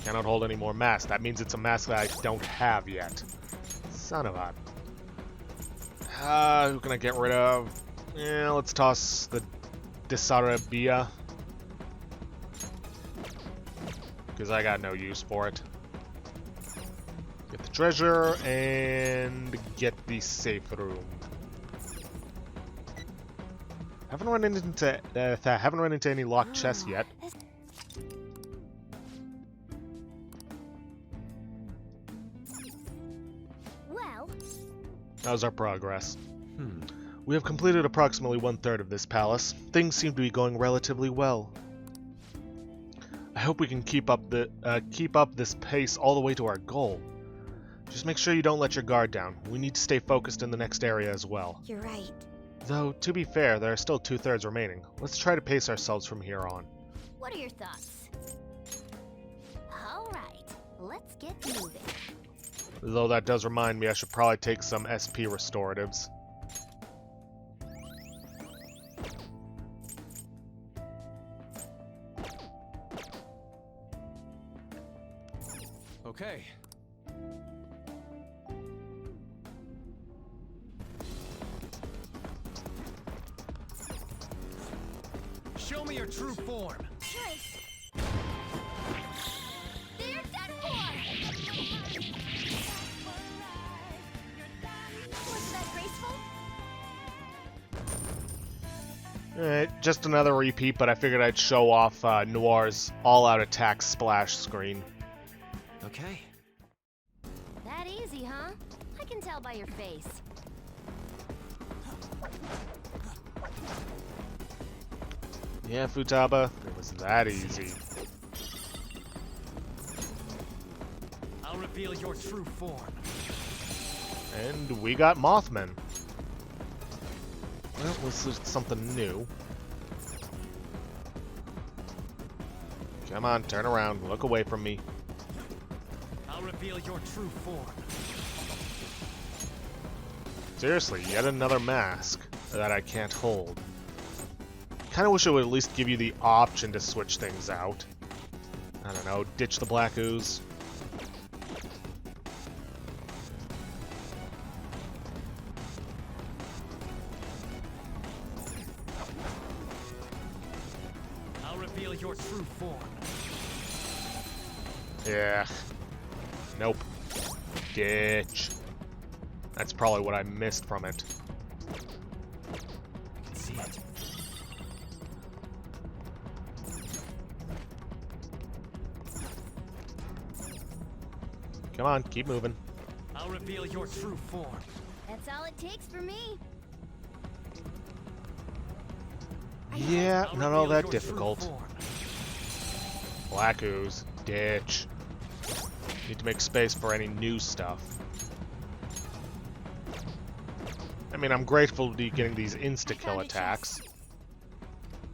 Cannot hold any more masks. That means it's a mask that I don't have yet. Son of a... who can I get rid of? Yeah, let's toss the Desarabia. Because I got no use for it. Get the treasure and get the safe room. Haven't run into any locked chests yet. Well, How's our progress? We have completed approximately 1/3 of this palace. Things seem to be going relatively well. I hope we can keep up this pace all the way to our goal. Just make sure you don't let your guard down. We need to stay focused in the next area as well. you're right. Though, to be fair, there are still 2/3 remaining. Let's try to pace ourselves from here on. What are your thoughts? Alright, let's get moving. Though that does remind me I should probably take some SP restoratives. Okay. Show me your true form. Trace! There's that boy! Wasn't that graceful? Alright, just another repeat, but I figured I'd show off Noir's all-out attack splash screen. Okay. That easy, huh? I can tell by your face. Yeah, Futaba, it was that easy. I'll reveal your true form. And we got Mothman. Well, this is something new. Come on, turn around, look away from me. I'll reveal your true form. Seriously, yet another mask that I can't hold. Kinda wish it would at least give you the option to switch things out. I don't know, ditch the black ooze. I'll reveal your true form. Yeah. Nope. Ditch. That's probably what I missed from it. I can see it. Come on, keep moving. I'll reveal your true form. That's all it takes for me. Yeah, I'll not all reveal that your difficult. true form. Black ooze. Ditch. Need to make space for any new stuff. I mean, I'm grateful to be getting these insta-kill attacks.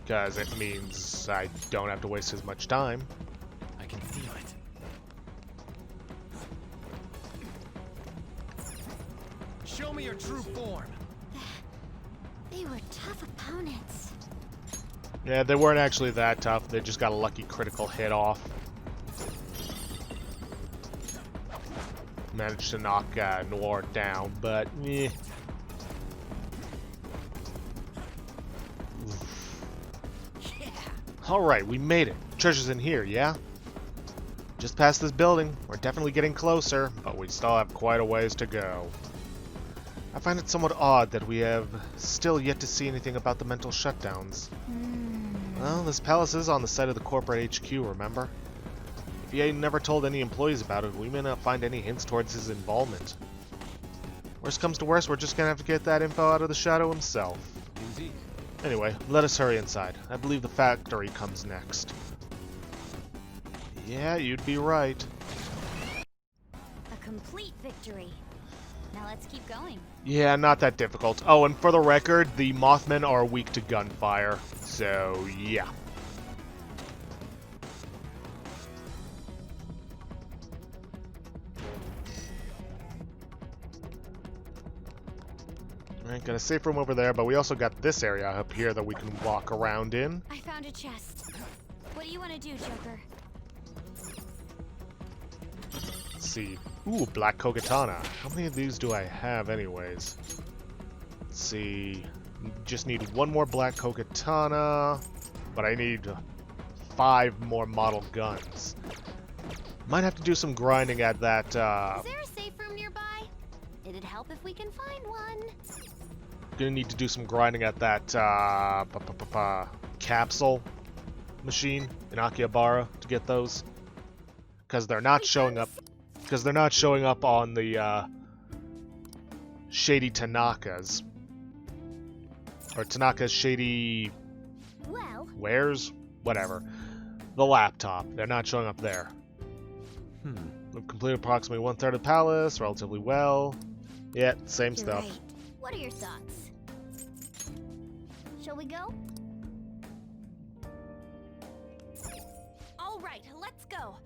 Because it means I don't have to waste as much time. I can feel it. Show me your true form. They were tough opponents. Yeah, they weren't actually that tough. They just got a lucky critical hit off. managed to knock Noir down, but eh. Alright, we made it. Treasure's in here, yeah? Just past this building. We're definitely getting closer, but we still have quite a ways to go. I find it somewhat odd that we have still yet to see anything about the mental shutdowns. Well, this palace is on the site of the corporate HQ, remember? If he ain't never told any employees about it, we may not find any hints towards his involvement. Worst comes to worst, we're just gonna have to get that info out of the Shadow himself. Indeed. Anyway, let us hurry inside. I believe the factory comes next. Yeah, you'd be right. A complete victory. Now let's keep going. Yeah, not that difficult. Oh, and for the record, the Mothmen are weak to gunfire. So, yeah. Alright, got a safe room over there, but we also got this area up here that we can walk around in. I found a chest. What do you want to do, Joker? Let's see. Ooh, Black Kogatana. How many of these do I have anyways? Let's see. Just need one more Black Kogatana, but I need 5 more model guns. Might have to do some grinding at that, Is there a safe room nearby? It'd help if we can find one. Gonna need to do some grinding at that, capsule machine in Akihabara to get those. Because they're not showing up. Because they're not showing up on the, Shady Tanaka's. Or Tanaka's Shady... Well... Wares? Whatever. The laptop. They're not showing up there. We've completed approximately 1/3 of the palace, relatively well. Yeah, same You're stuff. right. What are your thoughts? Shall we go? All right, let's go.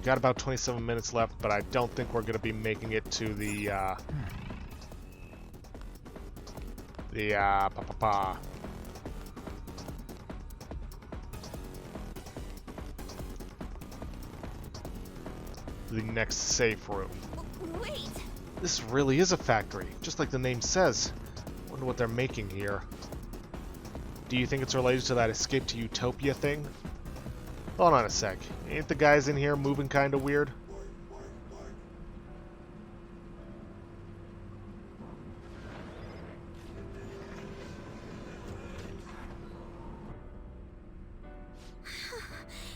Got about 27 minutes left, but I don't think we're going to be making it to the next safe room. Wait! This really is a factory, just like the name says. Wonder what they're making here. Do you think it's related to that Escape to Utopia thing? Hold on a sec. Ain't the guys in here moving kinda weird?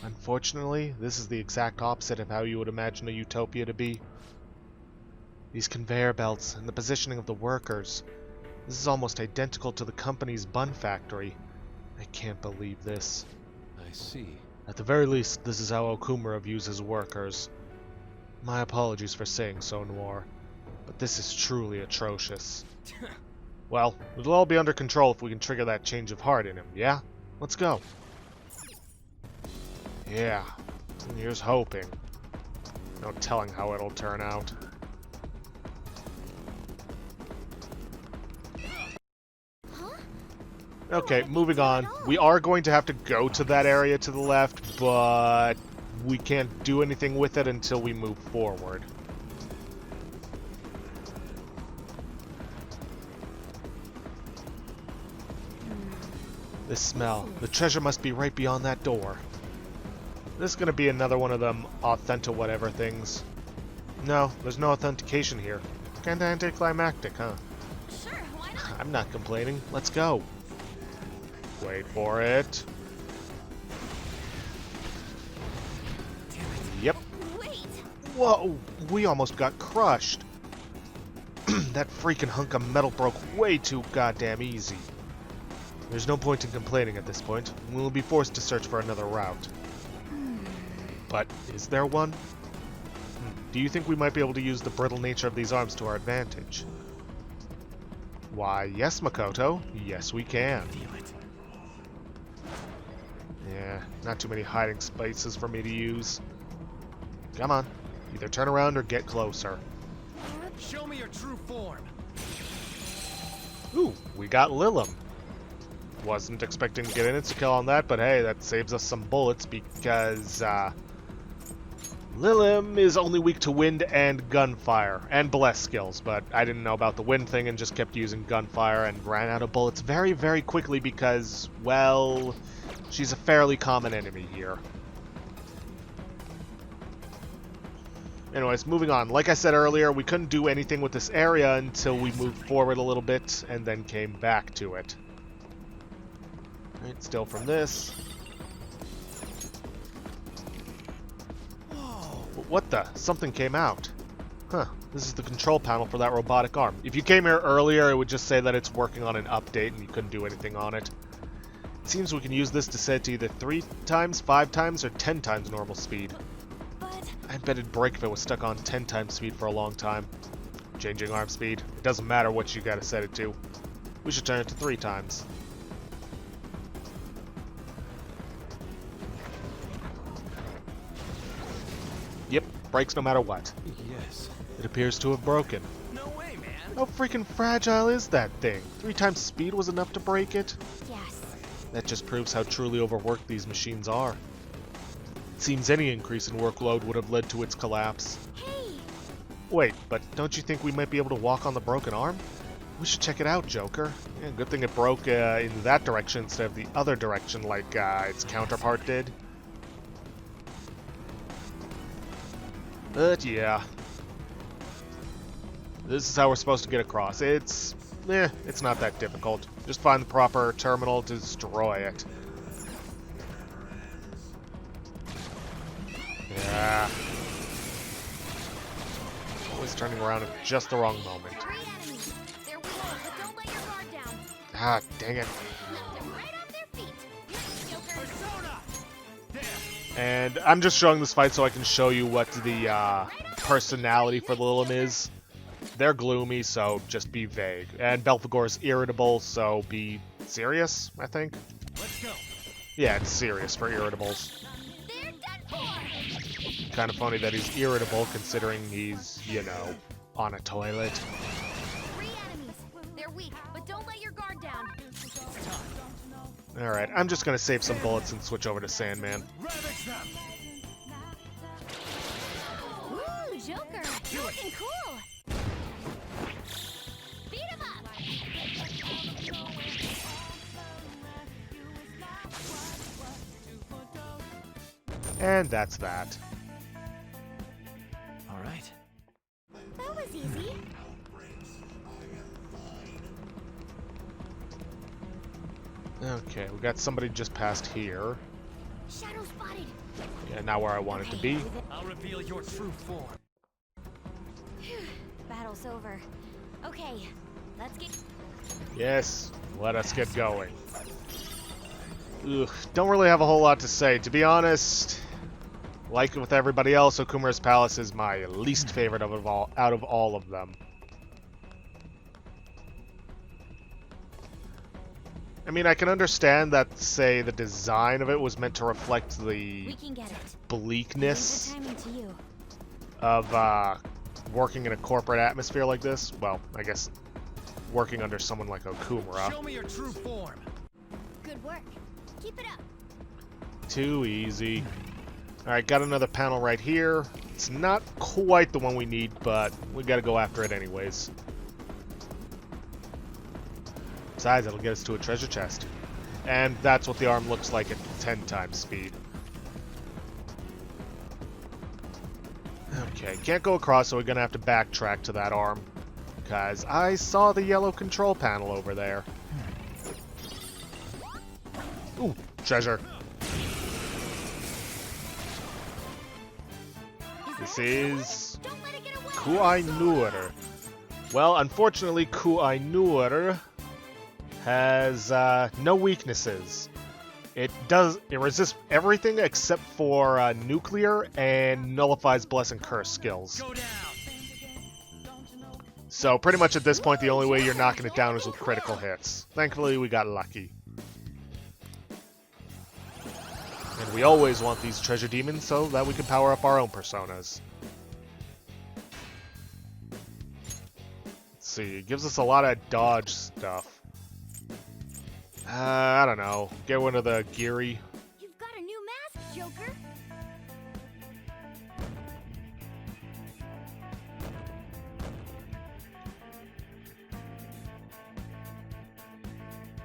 Unfortunately, this is the exact opposite of how you would imagine a utopia to be. These conveyor belts and the positioning of the workers. This is almost identical to the company's bun factory. I can't believe this. I see. At the very least, this is how Okumura views his workers. My apologies for saying so, Noir, but this is truly atrocious. Well, it'll all be under control if we can trigger that change of heart in him, yeah? Let's go. Yeah, here's hoping. No telling how it'll turn out. Okay, moving on. We are going to have to go to that area to the left, but we can't do anything with it until we move forward. This smell. The treasure must be right beyond that door. This is going to be another one of them authento-whatever things. No, there's no authentication here. Kinda anticlimactic, huh? Sure, why not? I'm not complaining. Let's go. Wait for it. Yep. Wait! Whoa! We almost got crushed. That freaking hunk of metal broke way too goddamn easy. There's no point in complaining at this point. We'll be forced to search for another route. But is there one? Do you think we might be able to use the brittle nature of these arms to our advantage? Why, yes, Makoto. Yes, we can. Yeah, not too many hiding spaces for me to use. Come on. Either turn around or get closer. Show me your true form. Ooh, we got Lilum. Wasn't expecting to get an insta-kill on that, but hey, that saves us some bullets because Lilim is only weak to wind and gunfire, and bless skills, but I didn't know about the wind thing and just kept using gunfire and ran out of bullets very, very quickly because, well, she's a fairly common enemy here. Anyways, moving on. Like I said earlier, we couldn't do anything with this area until we moved forward a little bit and then came back to it. Alright, still from this. What the? Something came out. Huh. This is the control panel for that robotic arm. If you came here earlier, it would just say that it's working on an update and you couldn't do anything on it. It seems we can use this to set to either 3 times, 5 times, or 10 times normal speed. I bet it'd break if it was stuck on 10 times speed for a long time. Changing arm speed. It doesn't matter what you gotta set it to. We should turn it to 3 times. Yep, breaks no matter what. Yes. It appears to have broken. No way, man. How freaking fragile is that thing? 3 times speed was enough to break it? Yes. That just proves how truly overworked these machines are. It seems any increase in workload would have led to its collapse. Hey! Wait, but don't you think we might be able to walk on the broken arm? We should check it out, Joker. Yeah, good thing it broke in that direction instead of the other direction like its counterpart did. But yeah. This is how we're supposed to get across. It's not that difficult. Just find the proper terminal to destroy it. Yeah. Always turning around at just the wrong moment. 3 enemies. They're weak, but don't let your guard down. Ah, dang it. Knock them right off their feet. Yes, Joker. And I'm just showing this fight so I can show you what the personality for Lilim is. They're gloomy, so just be vague. And Belphegor's irritable, so be serious, I think. Let's go. Yeah, it's serious for irritables. They're done for. Kind of funny that he's irritable considering he's, you know, on a toilet. 3 enemies. They're weak, but don't let your guard down. Alright, I'm just gonna save some bullets and switch over to Sandman. Ooh, Joker. You're looking cool. Beat him up. And that's that. All right. That was easy. Okay, we got somebody just past here. Shadow spotted. Yeah, not where I want it to be. I'll reveal your true form. Battle's over. Okay, let's get... Yes, let us get going. Ugh, don't really have a whole lot to say. To be honest, like with everybody else, Okumura's Palace is my least favorite out of all of them. I mean, I can understand that, say, the design of it was meant to reflect the We can get it. bleakness Leave the timing to you. of working in a corporate atmosphere like this. Well, I guess working under someone like Okumura. Show me your true form. Good work. Keep it up. Too easy. Alright, got another panel right here. It's not quite the one we need, but we gotta go after it anyways. Besides, it'll get us to a treasure chest. And that's what the arm looks like at 10 times speed. Okay, can't go across, so we're gonna have to backtrack to that arm. Because I saw the yellow control panel over there. Ooh, treasure. This is Don't let it get away. Kuainur. Well, unfortunately, Kuainur has no weaknesses. It resists everything except for nuclear and nullifies bless and curse skills. Go down. So pretty much at this point, the only way you're knocking it down is with critical hits. Thankfully, we got lucky. And we always want these treasure demons so that we can power up our own personas. Let's see, it gives us a lot of dodge stuff. I don't know. Get one of the Geary. You've got a new mask, Joker.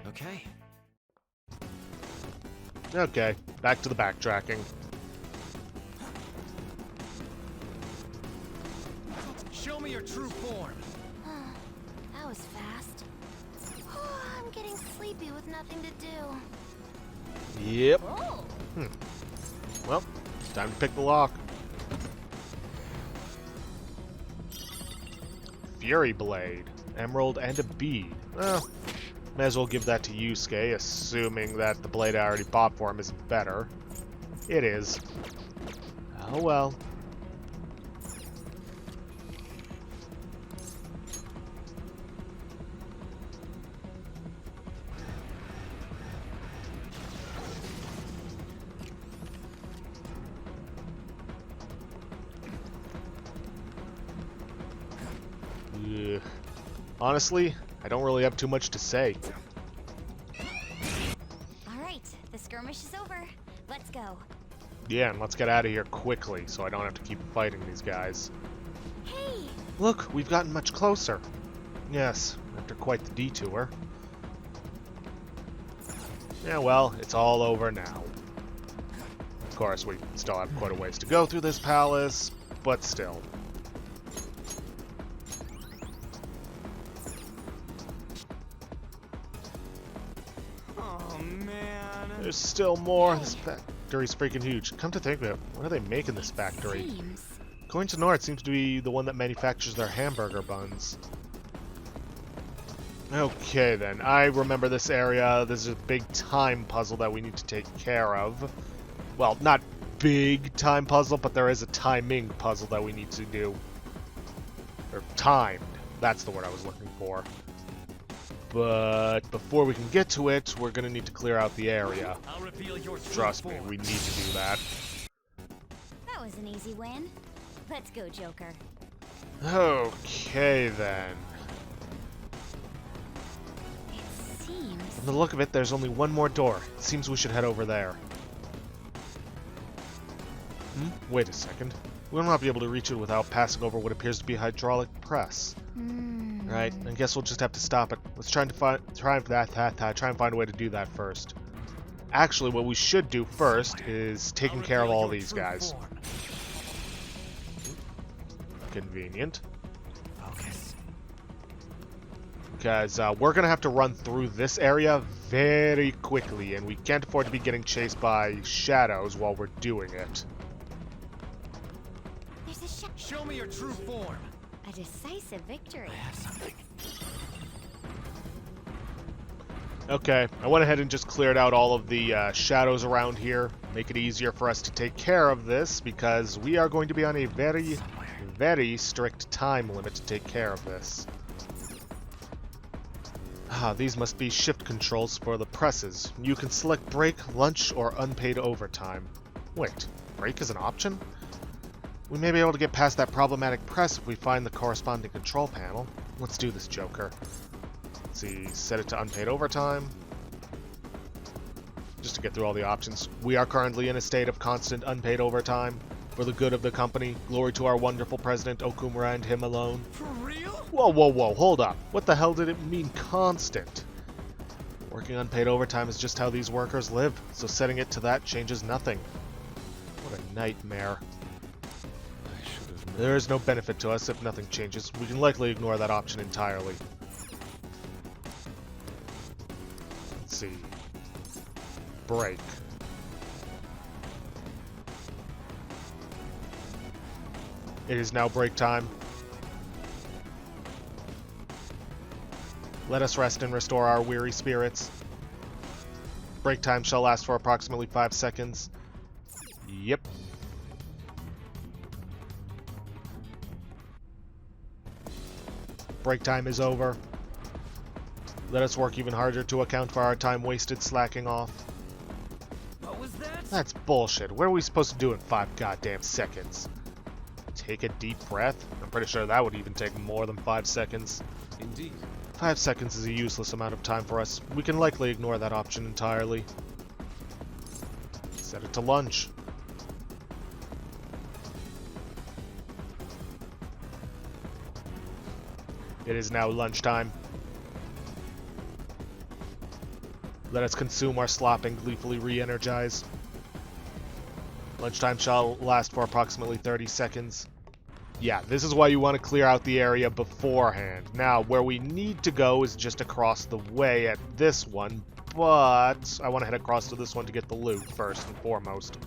Okay. Okay, back to the backtracking. Show me your true form. That was fast. I'm getting sleepy with nothing to do. Yep. Oh. Well, time to pick the lock. Fury Blade. Emerald and a bead. Well, may as well give that to Yusuke, assuming that the blade I already bought for him isn't better. It is. Oh well. Ugh. Honestly, I don't really have too much to say. Alright, the skirmish is over. Let's go. Yeah, and let's get out of here quickly so I don't have to keep fighting these guys. Hey! Look, we've gotten much closer. Yes, after quite the detour. Yeah, well, it's all over now. Of course, we still have quite a ways to go through this palace, but still. Oh man. There's still more. This factory's freaking huge. Come to think of it, what are they making this factory? Seems. Going to North seems to be the one that manufactures their hamburger buns. Okay then, I remember this area. This is a big time puzzle that we need to take care of. Well, not big time puzzle, but there is a timing puzzle that we need to do. Or timed. That's the word I was looking for. But before we can get to it, we're going to need to clear out the area. I'll reveal your true Trust me, form. we need to do that. That was an easy win. Let's go, Joker. Okay then. It seems. From the look of it, there's only one more door. It seems we should head over there. Wait a second. We will not be able to reach it without passing over what appears to be a hydraulic press. Right, I guess we'll just have to stop it. Let's try and find a way to do that first. Actually, what we should do first is taking care of all these guys. Convenient. Focus. Because we're going to have to run through this area very quickly, and we can't afford to be getting chased by shadows while we're doing it. There's a Show me your true form. A decisive victory. I have something. Okay, I went ahead and just cleared out all of the shadows around here. Make it easier for us to take care of this, because we are going to be on a very, very strict time limit to take care of this. These must be shift controls for the presses. You can select break, lunch, or unpaid overtime. Wait, break is an option? We may be able to get past that problematic press if we find the corresponding control panel. Let's do this, Joker. Let's see, set it to unpaid overtime. Just to get through all the options. We are currently in a state of constant unpaid overtime. For the good of the company, glory to our wonderful president, Okumura, and him alone. For real? Whoa, whoa, whoa, hold up. What the hell did it mean constant? Working unpaid overtime is just how these workers live, so setting it to that changes nothing. What a nightmare. There is no benefit to us if nothing changes. We can likely ignore that option entirely. Let's see. Break. It is now break time. Let us rest and restore our weary spirits. Break time shall last for approximately 5 seconds. Yep. Break time is over. Let us work even harder to account for our time wasted slacking off. What was that? That's bullshit. What are we supposed to do in 5 goddamn seconds? take a deep breath. I'm pretty sure that would even take more than 5 seconds. Indeed. 5 seconds is a useless amount of time for us. We can likely ignore that option entirely. Set it to lunch. It is now lunchtime. Let us consume our slop and gleefully re-energize. Lunchtime shall last for approximately 30 seconds. Yeah, this is why you want to clear out the area beforehand. Now, where we need to go is just across the way at this one, but I want to head across to this one to get the loot first and foremost.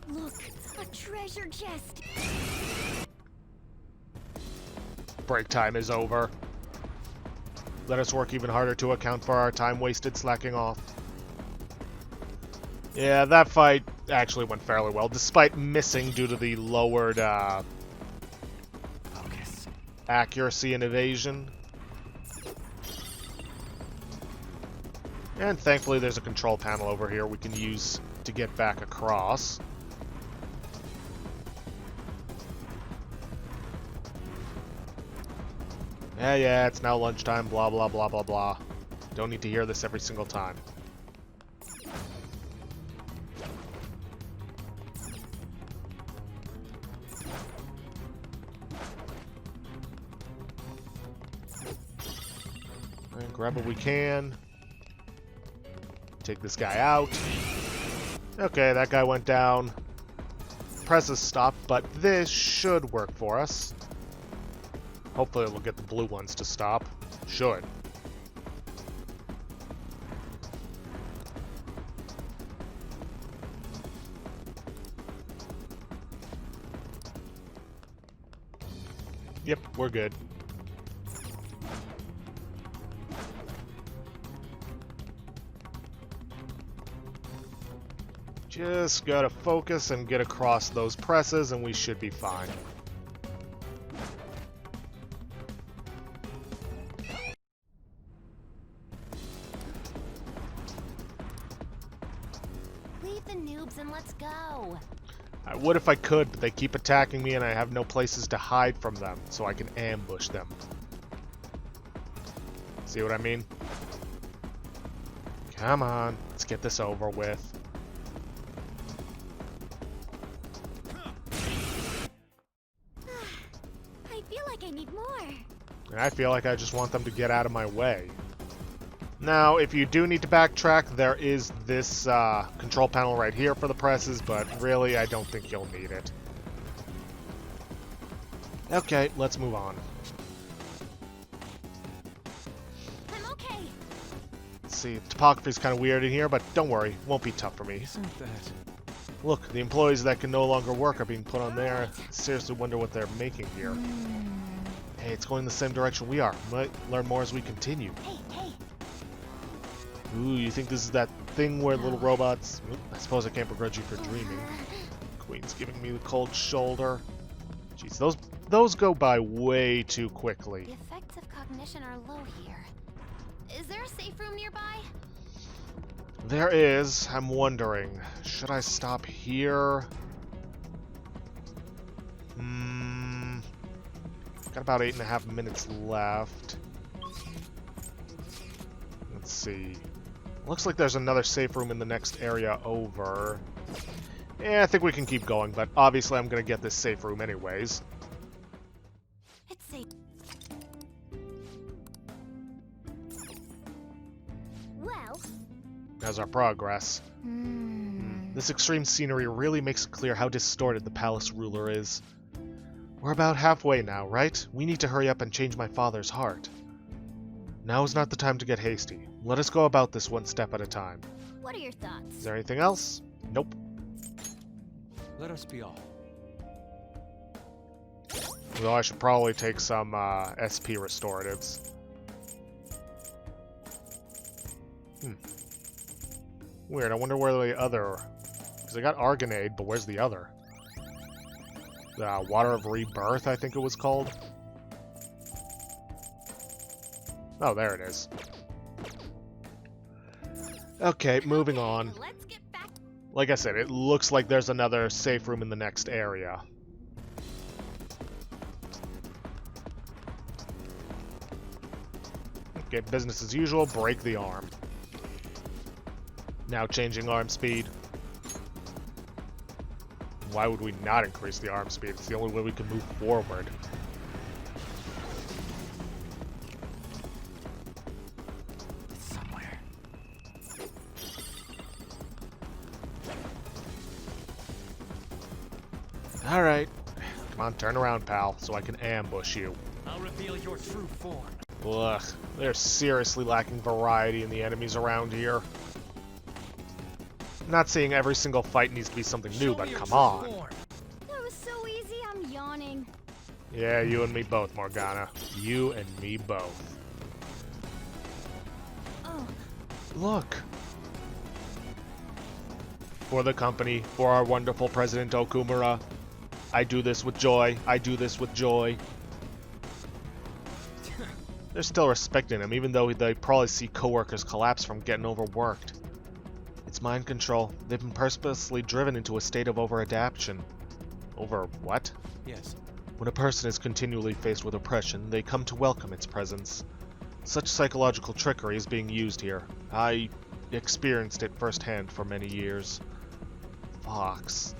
Look, a treasure chest. Break time is over. Let us work even harder to account for our time wasted slacking off. Yeah, that fight actually went fairly well, despite missing due to the lowered Focus. accuracy and evasion. And thankfully there's a control panel over here we can use to get back across. Yeah, it's now lunchtime, blah, blah, blah, blah, blah. Don't need to hear this every single time. And grab what we can. Take this guy out. Okay, that guy went down. Presses stopped, but this should work for us. Hopefully it'll get the blue ones to stop. Should. Yep, we're good. Just gotta focus and get across those presses and we should be fine. Leave the noobs and let's go. I would if I could, but they keep attacking me and I have no places to hide from them, so I can ambush them. See what I mean? Come on, let's get this over with. I feel like I need more. And I feel like I just want them to get out of my way. Now, if you do need to backtrack, there is this control panel right here for the presses, but really, I don't think you'll need it. Okay, let's move on. I'm okay. Let's see, topography is kind of weird in here, but don't worry, won't be tough for me. Isn't that... Look, the employees that can no longer work are being put on there. Seriously wonder what they're making here. Hey, it's going the same direction we are. Might learn more as we continue. Hey. Ooh, you think this is that thing where little robots... I suppose I can't begrudge you for dreaming. Queen's giving me the cold shoulder. Jeez, those go by way too quickly. The effects of cognition are low here. Is there a safe room nearby? There is. I'm wondering, should I stop here? Got about 8.5 minutes left. Let's see. Looks like there's another safe room in the next area over. Yeah, I think we can keep going, but obviously I'm going to get this safe room anyways. It's safe. Well... How's our progress? This extreme scenery really makes it clear how distorted the palace ruler is. We're about halfway now, right? We need to hurry up and change my father's heart. Now is not the time to get hasty. Let us go about this one step at a time. What are your thoughts? Is there anything else? Nope. Let us be all. Though I should probably take some SP restoratives. Weird, I wonder where the other... Because I got Argonade, but where's the other? The Water of Rebirth, I think it was called. Oh, there it is. Okay, moving on. Let's get back. Like I said, it looks like there's another safe room in the next area. Okay, business as usual, break the arm. Now changing arm speed. Why would we not increase the arm speed? It's the only way we can move forward. It's somewhere. Alright. Come on, turn around, pal, so I can ambush you. I'll reveal your true form. Ugh, they're seriously lacking variety in the enemies around here. I'm not saying every single fight needs to be something new, but come on. That was so easy, I'm yawning. Yeah, you and me both, Morgana. You and me both. Oh, Look. For the company, for our wonderful President Okumura. I do this with joy. I do this with joy. They're still respecting him, even though they probably see coworkers collapse from getting overworked. It's mind control. They've been purposely driven into a state of over-adaptation. Over what? Yes. When a person is continually faced with oppression, they come to welcome its presence. Such psychological trickery is being used here. I experienced it firsthand for many years. Fox.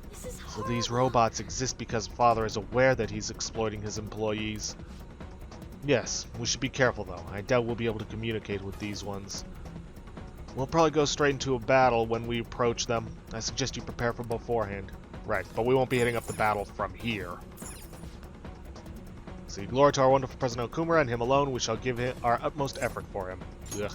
this is So horrible. these robots exist because Father is aware that he's exploiting his employees. Yes, we should be careful though. I doubt we'll be able to communicate with these ones. We'll probably go straight into a battle when we approach them. I suggest you prepare for beforehand. Right, but we won't be hitting up the battle from here. See, glory to our wonderful President Okumura, and him alone. We shall give him our utmost effort for him. Ugh.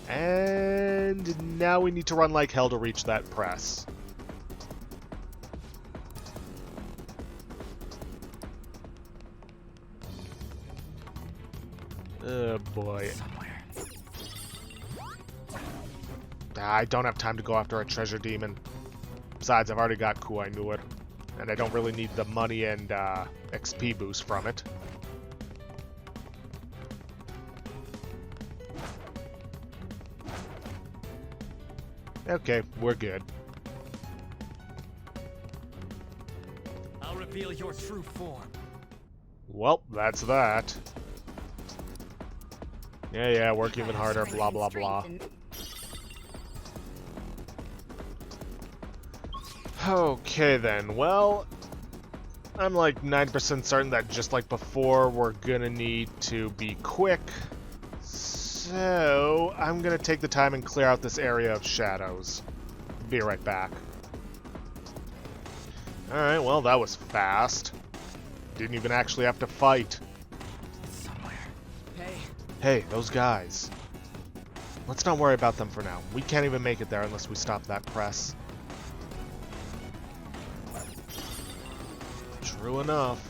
And now we need to run like hell to reach that press. Oh boy. Somewhere. I don't have time to go after a treasure demon. Besides, I've already got Kuai Nuer, and I don't really need the money and XP boost from it. Okay, we're good. I'll reveal your true form. Well, that's that. Yeah, work even harder, blah blah blah. Okay then, well, I'm like 9% certain that just like before, we're gonna need to be quick. So, I'm gonna take the time and clear out this area of shadows. Be right back. Alright, well, that was fast. Didn't even actually have to fight. Somewhere. Hey, Hey, those guys. Let's not worry about them for now. We can't even make it there unless we stop that press. True enough.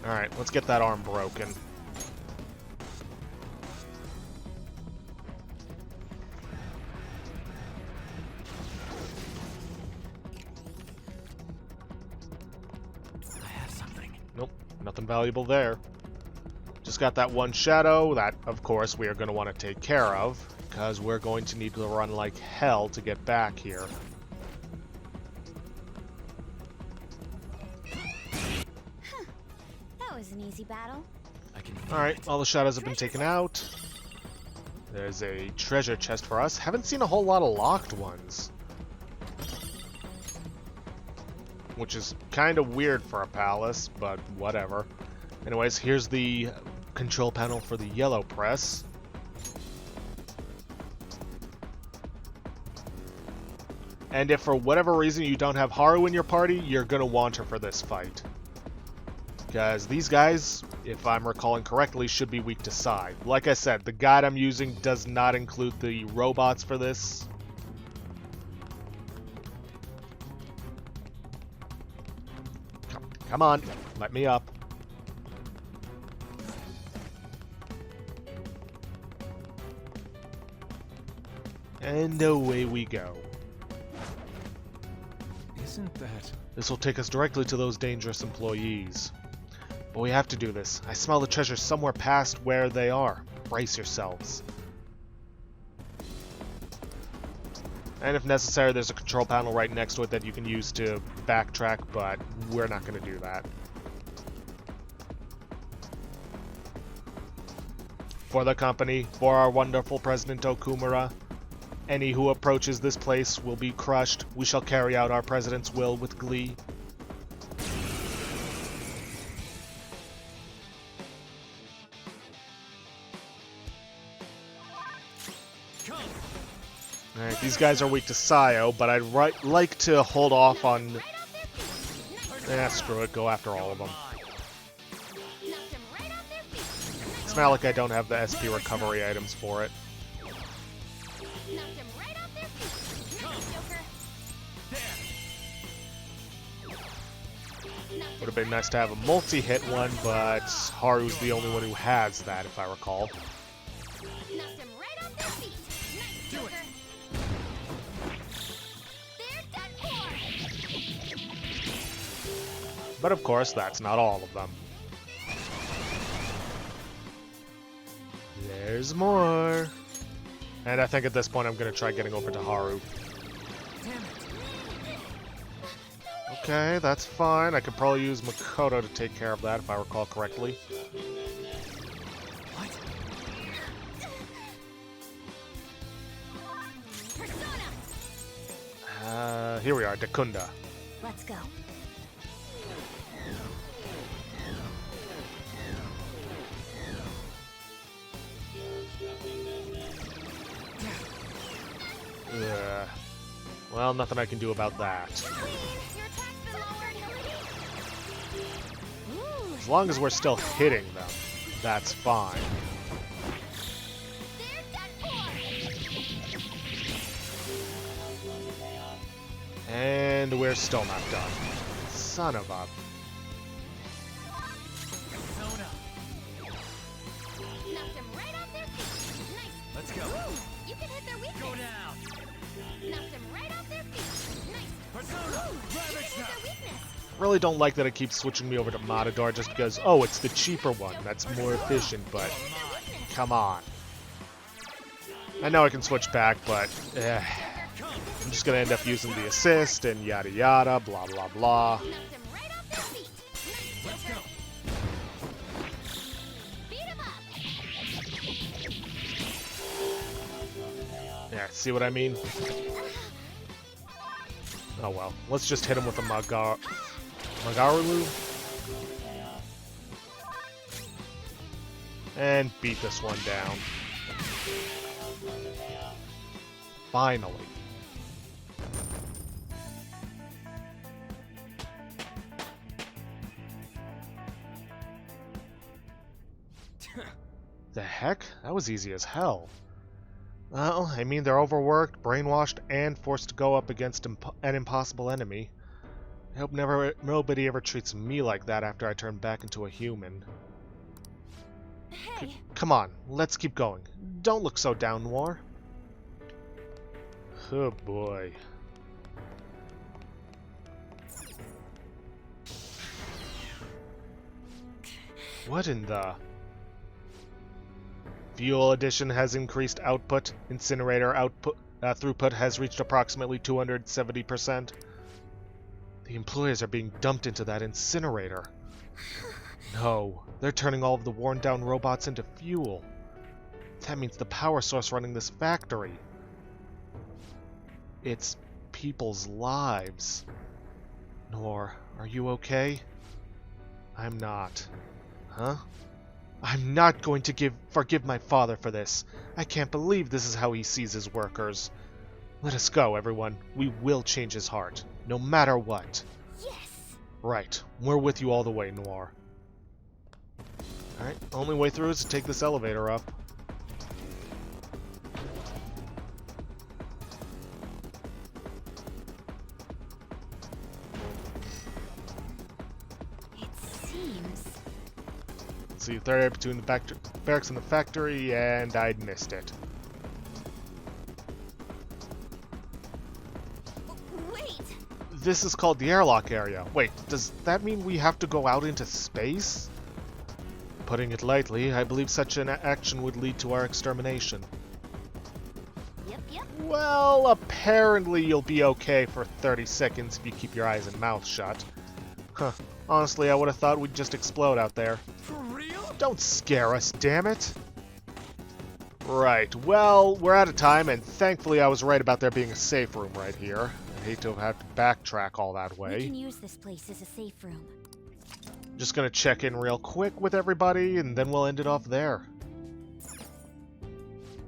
Alright, let's get that arm broken. I have something. Nope, nothing valuable there. Just got that one shadow that, of course, we are going to want to take care of, because we're going to need to run like hell to get back here. That was an easy battle. I can. Alright, all the shadows have been taken out. There's a treasure chest for us. Haven't seen a whole lot of locked ones. Which is kind of weird for a palace, but whatever. Anyways, here's the control panel for the yellow press. And if for whatever reason you don't have Haru in your party, you're going to want her for this fight. Because these guys, if I'm recalling correctly, should be weak to Sai. Like I said, the guide I'm using does not include the robots for this. Come on, let me up. And away we go. Isn't that? This will take us directly to those dangerous employees. But we have to do this. I smell the treasure somewhere past where they are. brace yourselves. And if necessary, there's a control panel right next to it that you can use to backtrack, but we're not going to do that. For the company, for our wonderful President Okumura, any who approaches this place will be crushed. We shall carry out our president's will with glee. Alright, these guys are weak to Sayo, but I'd like to hold off on... screw it, go after all of them. It's not like I don't have the SP recovery items for it. Would have been nice to have a multi-hit one, but Haru's the only one who has that, if I recall. But of course, that's not all of them. There's more. And I think at this point I'm going to try getting over to Haru. Okay, that's fine. I could probably use Makoto to take care of that if I recall correctly. Here we are, Dekunda. Let's go. Well, nothing I can do about that. As long as we're still hitting them, that's fine. And we're still not done. Son of a... Let's go. You can hit their weakness. Go down. Knocked them right off their feet. Nice. Persona. You can hit their weakness. Really don't like that it keeps switching me over to Matador just because, oh, it's the cheaper one. That's more efficient, but come on. I know I can switch back, but I'm just going to end up using the assist and yada yada, blah blah blah. Knocked them right off their feet. Nice. Let's go. Beat 'em up. Yeah, see what I mean? Oh well, let's just hit him with a Magaru. And beat this one down. Finally. The heck? That was easy as hell. Well, I mean, they're overworked, brainwashed, and forced to go up against an impossible enemy. I hope nobody ever treats me like that after I turn back into a human. Hey. Come on, let's keep going. Don't look so down, Noir. Oh boy. What in the... Fuel addition has increased output. Incinerator output throughput has reached approximately 270%. The employees are being dumped into that incinerator. No, they're turning all of the worn-down robots into fuel. That means the power source running this factory. It's people's lives. Nor, are you okay? I'm not. Huh? I'm not going to forgive my father for this. I can't believe this is how he sees his workers. Let us go, everyone. We will change his heart, no matter what. Yes. Right. We're with you all the way, Noir. Alright, only way through is to take this elevator up. It seems. See, third area between the barracks and the factory, and I'd missed it. Wait. This is called the airlock area. Wait, does that mean we have to go out into space? Putting it lightly, I believe such an action would lead to our extermination. Yep. Well, apparently you'll be okay for 30 seconds if you keep your eyes and mouth shut. Huh. Honestly, I would have thought we'd just explode out there. For real? Don't scare us, damn it! Right, well, we're out of time, and thankfully I was right about there being a safe room right here. I hate to have had to backtrack all that We way. can use this place as a safe room. Just gonna check in real quick with everybody, and then we'll end it off there.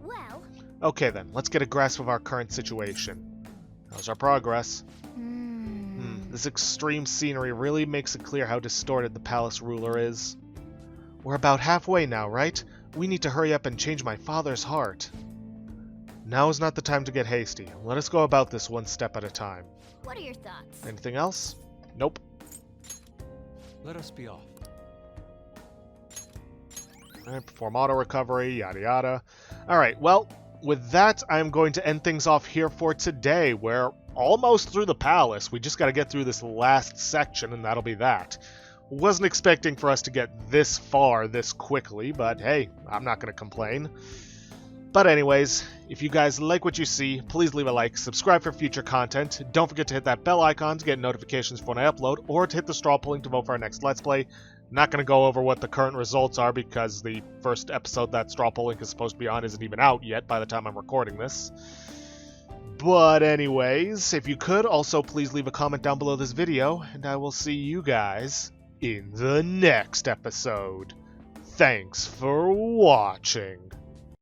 Well... Okay then, let's get a grasp of our current situation. How's our progress? This extreme scenery really makes it clear how distorted the palace ruler is. We're about halfway now, right? We need to hurry up and change my father's heart. Now is not the time to get hasty. Let us go about this one step at a time. What are your thoughts? Anything else? Nope. Let us be off. Alright, perform auto recovery, yada yada. Alright, well, with that, I'm going to end things off here for today. We're almost through the palace. We just got to get through this last section, and that'll be that. Wasn't expecting for us to get this far this quickly, but hey, I'm not going to complain. But anyways, if you guys like what you see, please leave a like, subscribe for future content, don't forget to hit that bell icon to get notifications for when I upload, or to hit the straw polling to vote for our next Let's Play. Not going to go over what the current results are because the first episode that straw polling is supposed to be on isn't even out yet by the time I'm recording this. But anyways, if you could, also please leave a comment down below this video, and I will see you guys in the next episode. Thanks for watching.